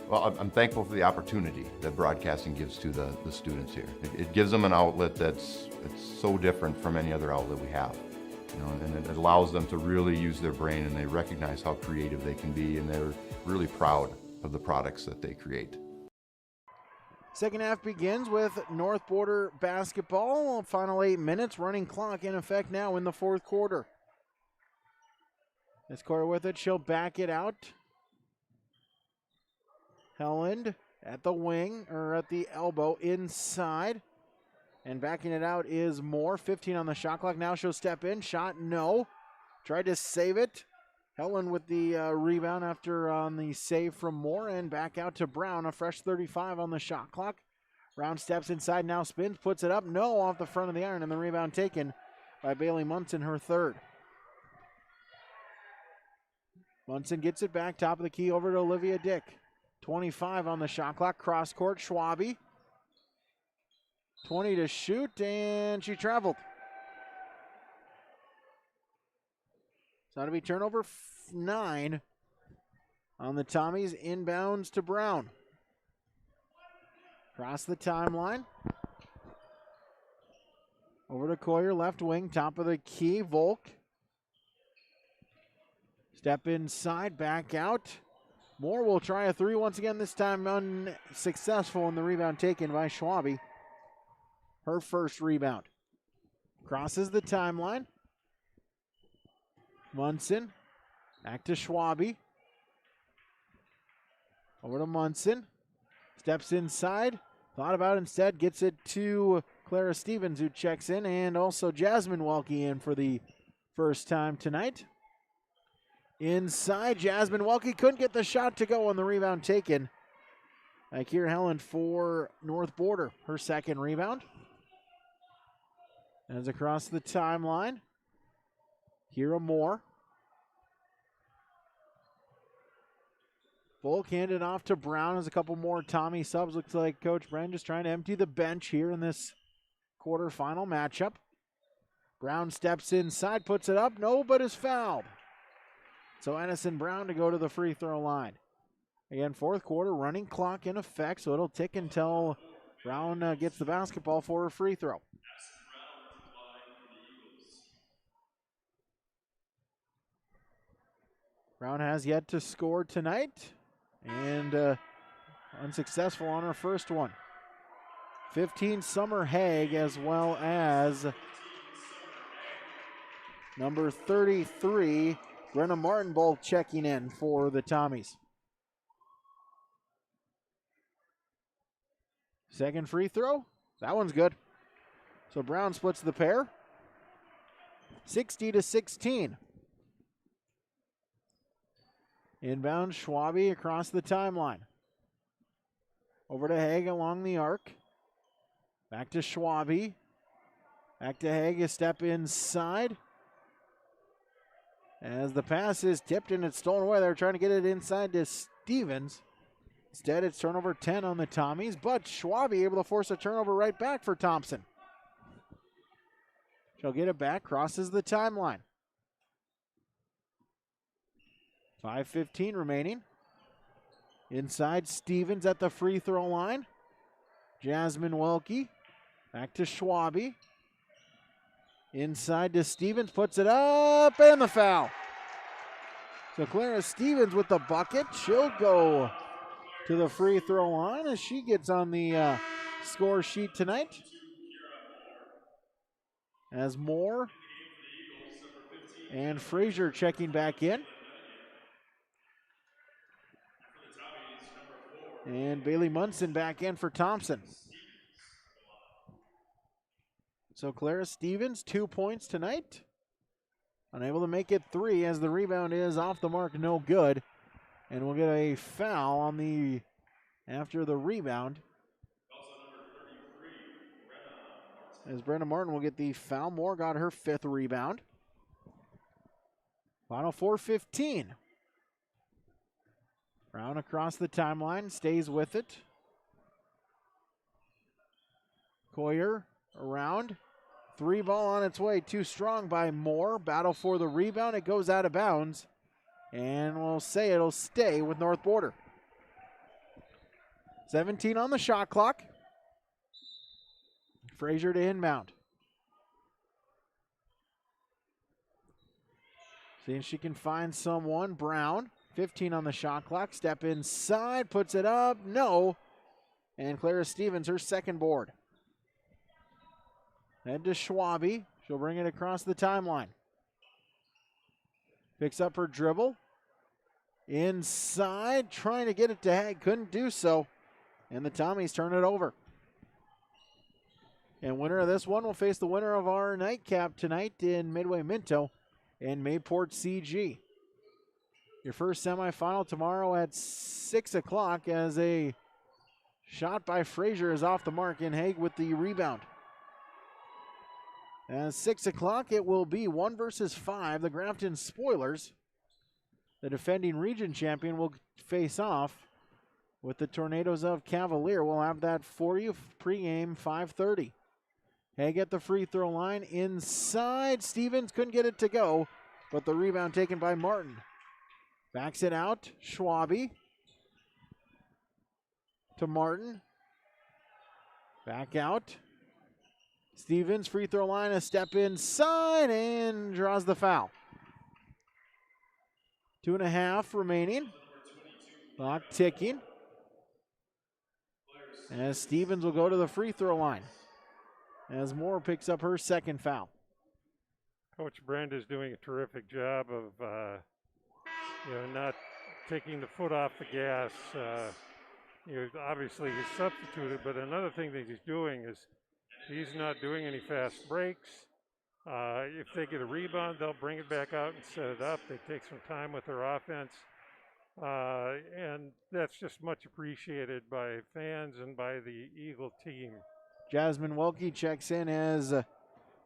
Well, I'm thankful for the opportunity that broadcasting gives to the students here. It gives them an outlet it's so different from any other outlet we have. And it allows them to really use their brain, and they recognize how creative they can be, and they're really proud of the products that they create. Second half begins with North Border basketball. Final 8 minutes, running clock in effect now in the fourth quarter. This quarter with it, she'll back it out. Helland at the wing, or at the elbow inside. And backing it out is Moore. 15 on the shot clock. Now she'll step in. Shot, no. Tried to save it. Helen with the rebound after on the save from Moore, and back out to Brown, a fresh 35 on the shot clock. Brown steps inside, now spins, puts it up, no, off the front of the iron, and the rebound taken by Bailey Munson, her third. Munson gets it back, top of the key over to Olivia Dick. 25 on the shot clock, cross court, Schwabe. 20 to shoot, and she traveled. So that'll be turnover 9 on the Tommies. Inbounds to Brown. Across the timeline. Over to Coyer, left wing, top of the key, Volk. Step inside, back out. Moore will try a 3 once again, this time unsuccessful, and the rebound taken by Schwabe. Her first rebound. Crosses the timeline. Munson, back to Schwabe. Over to Munson. Steps inside. Thought about it instead. Gets it to Clara Stevens, who checks in. And also Jasmine Welke in for the first time tonight. Inside, Jasmine Welke couldn't get the shot to go on the rebound taken. Kier Helen for North Border. Her second rebound. As across the timeline. Kira Moore. Volk handed off to Brown as a couple more Tommy subs. Looks like Coach Bren just trying to empty the bench here in this quarterfinal matchup. Brown steps inside, puts it up, no, but is fouled. So Edison Brown to go to the free throw line. Again, fourth quarter, running clock in effect, so it'll tick until Brown gets the basketball for a free throw. Brown has yet to score tonight, and unsuccessful on her first one. 15, Summer Haig, as well as number 33, Brenna Martin, both checking in for the Tommies. Second free throw, that one's good. So Brown splits the pair, 60-16. Inbound, Schwabe across the timeline. Over to Haig along the arc. Back to Schwabe. Back to Haig, a step inside. As the pass is tipped and it's stolen away, they're trying to get it inside to Stevens. Instead, it's turnover 10 on the Tommies, but Schwabe able to force a turnover right back for Thompson. She'll get it back, crosses the timeline. 5:15 remaining. Inside, Stevens at the free throw line. Jasmine Welke back to Schwabe. Inside to Stevens, puts it up, and the foul. So Clara Stevens with the bucket. She'll go to the free throw line as she gets on the score sheet tonight. As Moore and Frazier checking back in. And Bailey Munson back in for Thompson. So Clara Stevens, 2 points tonight. Unable to make it 3 as the rebound is off the mark, no good. And we'll get a foul on the after the rebound. As Brenda Martin will get the foul. Moore got her 5th rebound. Final 4:15. Brown across the timeline, stays with it. Coyer around. 3 ball on its way, too strong by Moore. Battle for the rebound, it goes out of bounds. And we'll say it'll stay with North Border. 17 on the shot clock. Frazier to inbound. Seeing if she can find someone. Brown, 15 on the shot clock. Step inside, puts it up, no. And Clara Stevens, her 2nd board. Head to Schwabe. She'll bring it across the timeline. Picks up her dribble. Inside, trying to get it to Hag. Couldn't do so. And the Tommies turn it over. And winner of this one will face the winner of our nightcap tonight in Midway Minto and Mayport CG. Your first semifinal tomorrow at 6 o'clock as a shot by Frazier is off the mark and Haig with the rebound. At 6 o'clock, it will be 1 versus 5. The Grafton Spoilers, the defending region champion, will face off with the Tornadoes of Cavalier. We'll have that for you. Pregame 5:30. Haig at the free throw line. Inside. Stevens couldn't get it to go, but the rebound taken by Martin. Backs it out. Schwabe to Martin. Back out. Stevens, free throw line, a step inside and draws the foul. 2.5 remaining. Clock ticking. As Stevens will go to the free throw line. As Moore picks up her 2nd foul. Coach Brenda's doing a terrific job of, not taking the foot off the gas. Obviously he's substituted, but another thing that he's doing is he's not doing any fast breaks. If they get a rebound, they'll bring it back out and set it up. They take some time with their offense. And that's just much appreciated by fans and by the Eagle team. Jasmine Welke checks in as a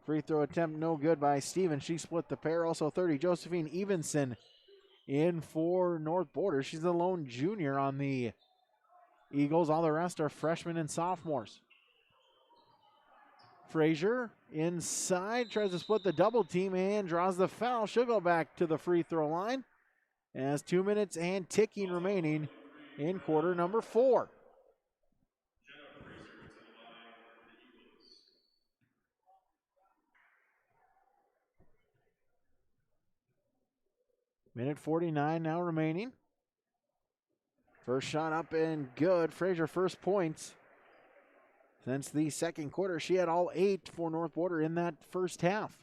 free throw attempt no good by Stevens. She split the pair. Also 30, Josephine Evenson in for North Border. She's the lone junior on the Eagles. All the rest are freshmen and sophomores. Frazier inside, tries to split the double team and draws the foul. She'll go back to the free throw line as 2 minutes and ticking remaining in quarter number 4. Minute 49 now remaining. First shot up and good. Frazier first points since the 2nd quarter. She had all 8 for North Border in that first half.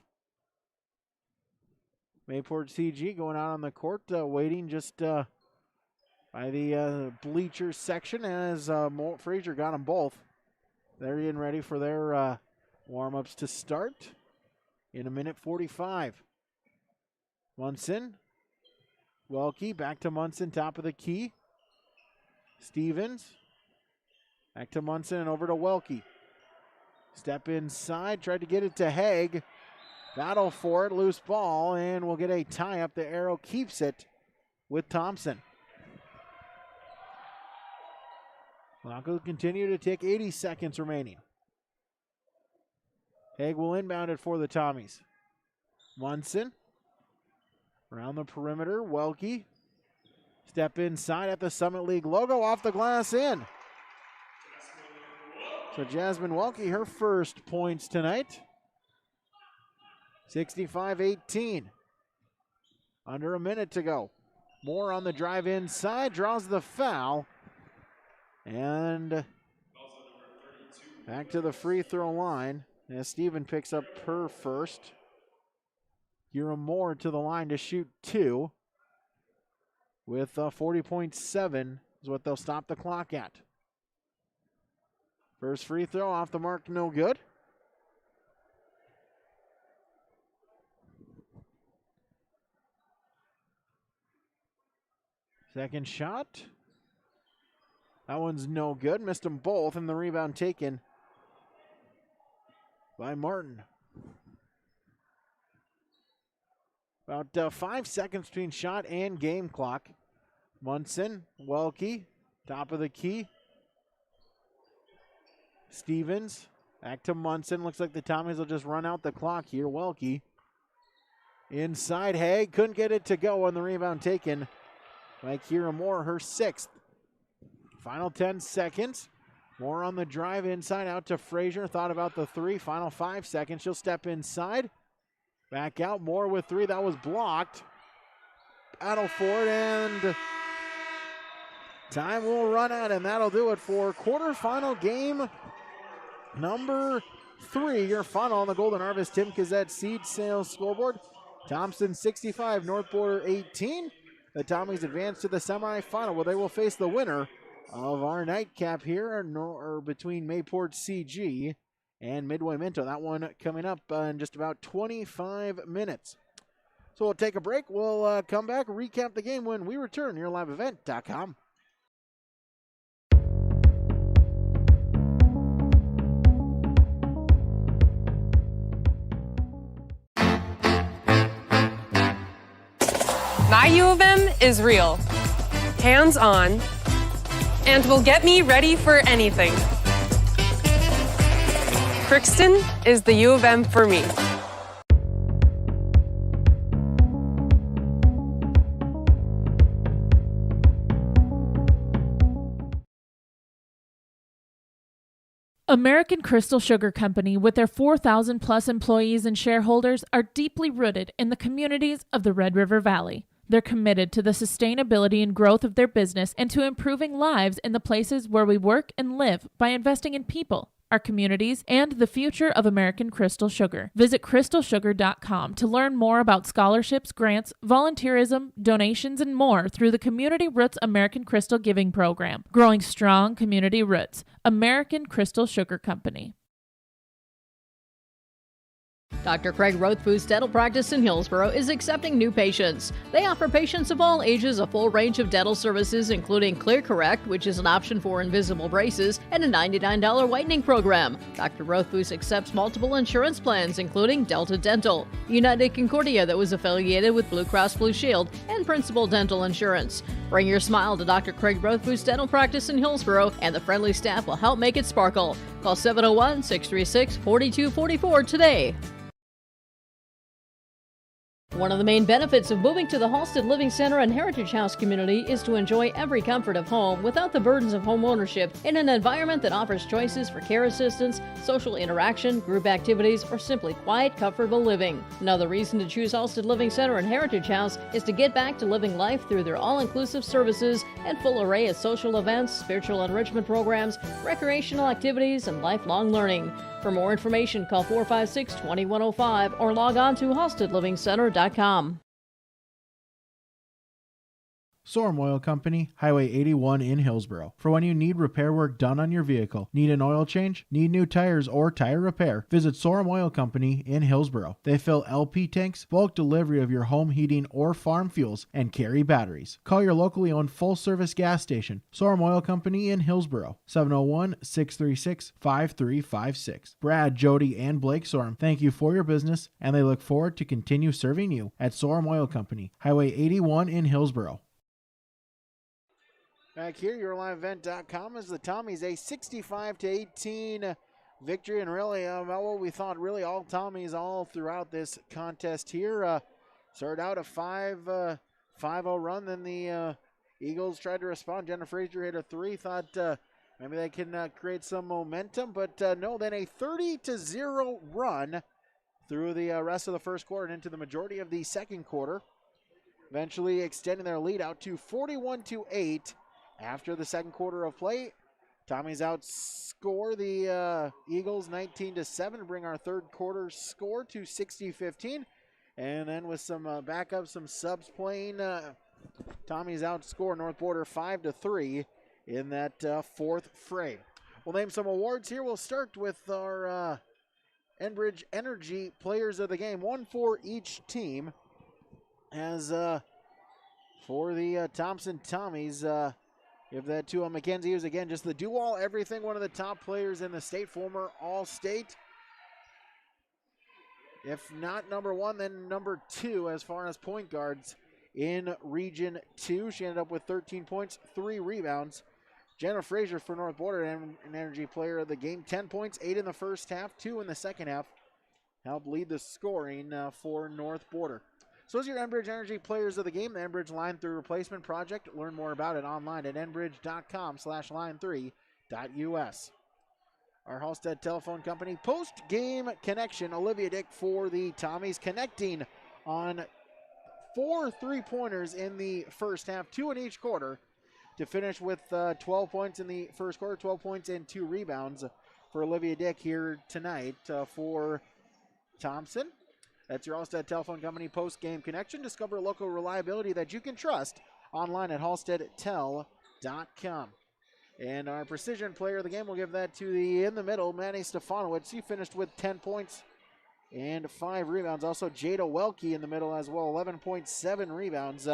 Mayport CG going out on the court, waiting just by the bleachers section as Frazier got them both. They're getting ready for their warm-ups to start in a minute 45. Munson. Welke back to Munson, top of the key. Stevens. Back to Munson and over to Welke. Step inside, tried to get it to Haig. Battle for it, loose ball, and we'll get a tie up. The arrow keeps it with Thompson. Clock will continue to tick, 80 seconds remaining. Haig will inbound it for the Tommies. Munson around the perimeter. Welke Step inside at the Summit League logo, off the glass in. So Jasmine Welke, her first points tonight. 65-18. Under a minute to go. Moore on the drive inside, draws the foul. And back to the free throw line as Steven picks up her first. Kira Moore to the line to shoot 2. With 40.7 is what they'll stop the clock at. First free throw off the mark, no good. Second shot. That one's no good. Missed them both, and the rebound taken by Martin. About 5 seconds between shot and game clock. Munson, Welke, top of the key. Stevens, back to Munson. Looks like the Tommies will just run out the clock here. Welke inside Haig, couldn't get it to go, and the rebound taken by Kira Moore, her 6th. Final 10 seconds. Moore on the drive inside, out to Frazier. Thought about the 3. Final 5 seconds. She'll step inside. Back out. Moore with 3. That was blocked. Battle for it, and time will run out, and that'll do it for quarterfinal game number 3. Your final on the Golden Harvest Tim Kazette Seed Sales scoreboard. Thompson 65, North Border 18. The Tommies advance to the semifinal where they will face the winner of our nightcap here between Mayport CG and Midway Minto. That one coming up in just about 25 minutes. So we'll take a break. We'll come back, recap the game when we return here liveevent.com. My U of M is real, hands-on, and will get me ready for anything. Crookston is the U of M for me. American Crystal Sugar Company, with their 4,000 plus employees and shareholders, are deeply rooted in the communities of the Red River Valley. They're committed to the sustainability and growth of their business and to improving lives in the places where we work and live by investing in people, our communities, and the future of American Crystal Sugar. Visit crystalsugar.com to learn more about scholarships, grants, volunteerism, donations, and more through the Community Roots American Crystal Giving Program. Growing strong community roots. American Crystal Sugar Company. Dr. Craig Rothfuss Dental Practice in Hillsborough is accepting new patients. They offer patients of all ages a full range of dental services, including Clear Correct, which is an option for invisible braces, and a $99 whitening program. Dr. Rothfuss accepts multiple insurance plans, including Delta Dental, United Concordia, that was affiliated with Blue Cross Blue Shield, and Principal Dental Insurance. Bring your smile to Dr. Craig Rothfuss Dental Practice in Hillsborough, and the friendly staff will help make it sparkle. Call 701-636-4244 today. One of the main benefits of moving to the Halstead Living Center and Heritage House community is to enjoy every comfort of home without the burdens of home ownership in an environment that offers choices for care assistance, social interaction, group activities, or simply quiet, comfortable living. Another reason to choose Halstead Living Center and Heritage House is to get back to living life through their all-inclusive services and full array of social events, spiritual enrichment programs, recreational activities, and lifelong learning. For more information, call 456-2105 or log on to halsteadlivingcenter.com. Sorum Oil Company, Highway 81 in Hillsborough. For when you need repair work done on your vehicle, need an oil change, need new tires, or tire repair, visit Sorum Oil Company in Hillsborough. They fill LP tanks, bulk delivery of your home heating or farm fuels, and carry batteries. Call your locally owned full-service gas station, Sorum Oil Company in Hillsborough, 701-636-5356. Brad, Jody, and Blake Sorum thank you for your business, and they look forward to continue serving you at Sorum Oil Company, Highway 81 in Hillsborough. Back here, YourLiveEvent.com is the Tommies a 65-18 victory, and really about what we thought. Really, all Tommies all throughout this contest here. Started out a 5-0 run, then the Eagles tried to respond. Jenna Frazier hit a three. Thought maybe they can create some momentum, but no. Then a 30-0 run through the rest of the first quarter and into the majority of the second quarter. Eventually extending their lead out to 41-8 after the second quarter of play. Tommies outscore the Eagles 19-7 to bring our third quarter score to 60-15. And then with some backups, some subs playing, Tommies outscore North Border 5-3 in that fourth frame. We'll name some awards here. We'll start with our Enbridge Energy Players of the Game, one for each team. As for the Thompson Tommies, give that to Mackenzie Hughes again. Just the do-all everything, one of the top players in the state, former All-State. If not number one, then number two as far as point guards in Region 2. She ended up with 13 points, 3 rebounds. Jenna Frazier for North Border, an Energy Player of the Game, 10 points, 8 in the first half, 2 in the second half. Helped lead the scoring for North Border. So those are your Enbridge Energy Players of the Game, the Enbridge Line 3 Replacement Project. Learn more about it online at enbridge.com/line3.us. Our Halstead Telephone Company post-game connection. Olivia Dick for the Tommies, connecting on 4 3-pointers in the first half, 2 in each quarter, to finish with 12 points in the first quarter, 12 points and 2 rebounds for Olivia Dick here tonight for Thompson. That's your Halstead Telephone Company post-game connection. Discover local reliability that you can trust online at halsteadtel.com. And our precision player of the game, we'll give that to the in the middle, Manny Stefanowicz. He finished with 10 points and 5 rebounds. Also, Jada Welke in the middle as well, 11.7 rebounds.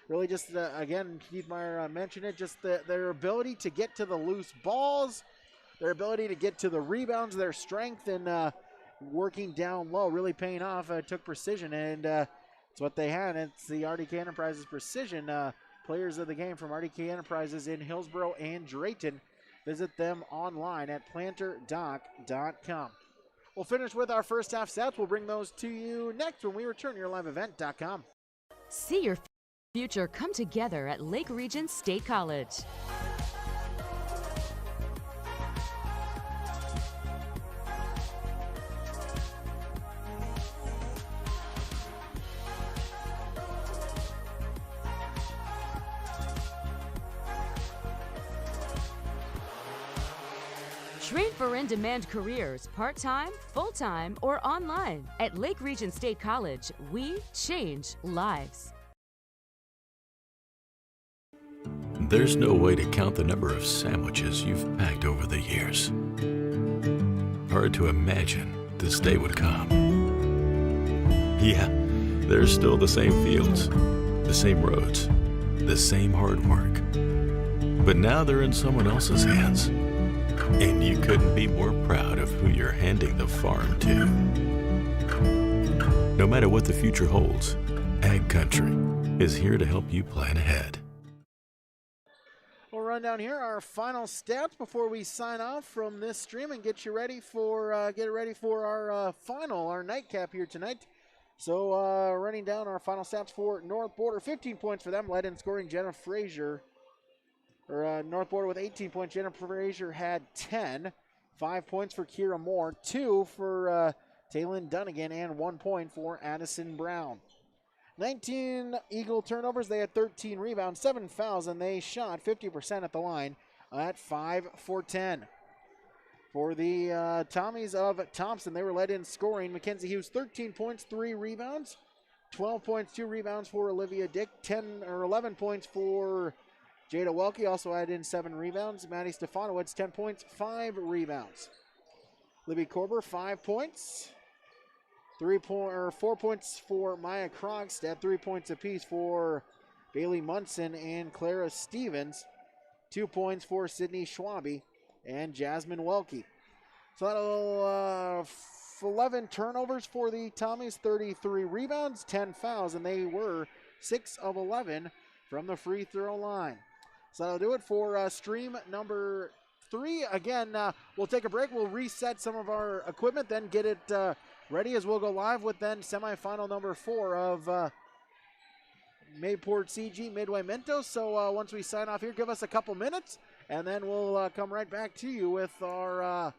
Really just, again, Keith Meyer mentioned it, just their ability to get to the loose balls, their ability to get to the rebounds, their strength, and working down low, really paying off. Took precision, and it's what they had. It's the RDK Enterprises Precision Players of the Game from RDK Enterprises in Hillsboro and Drayton. Visit them online at planterdoc.com. We'll finish with our first half stats. We'll bring those to you next when we return to yourliveevent.com. See your future come together at Lake Region State College. Train for in-demand careers, part-time, full-time, or online. At Lake Region State College, we change lives. There's no way to count the number of sandwiches you've packed over the years. Hard to imagine this day would come. Yeah, there's still the same fields, the same roads, the same hard work. But now they're in someone else's hands. And you couldn't be more proud of who you're handing the farm to. No matter what the future holds, Ag Country is here to help you plan ahead. We'll run down here our final stats before we sign off from this stream and get ready for our final, our nightcap here tonight. So running down our final stats for North Border, 15 points for them, led in scoring Jenna Frazier. North Border with 18 points. Jennifer Frazier had 10. 5 points for Kira Moore. 2 for Taylin Dunnigan. And 1 point for Addison Brown. 19 Eagle turnovers. They had 13 rebounds, 7 fouls, and they shot 50% at the line at 5 for 10. For the Tommies of Thompson, they were led in scoring. Mackenzie Hughes, 13 points, 3 rebounds. 12 points, 2 rebounds for Olivia Dick. 11 points for Jada Welke, also added in 7 rebounds. Maddie Stefanowicz, 10 points, 5 rebounds. Libby Korber, 5 points. 4 points for Maya Krogstad, 3 points apiece for Bailey Munson and Clara Stevens. 2 points for Sydney Schwabe and Jasmine Welke. So that'll 11 turnovers for the Tommies, 33 rebounds, 10 fouls, and they were 6 of 11 from the free throw line. So that'll do it for stream number 3. Again, we'll take a break. We'll reset some of our equipment, then get it ready as we'll go live with then semifinal number 4 of Mayport CG, Midway Minto. So once we sign off here, give us a couple minutes, and then we'll come right back to you with our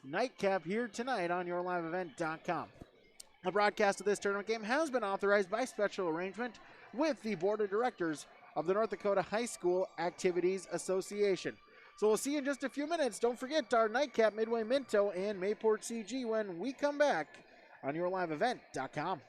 nightcap here tonight on yourliveevent.com. The broadcast of this tournament game has been authorized by special arrangement with the Board of Directors of the North Dakota High School Activities Association. So we'll see you in just a few minutes. Don't forget our nightcap, Midway Minto and Mayport CG when we come back on yourliveevent.com.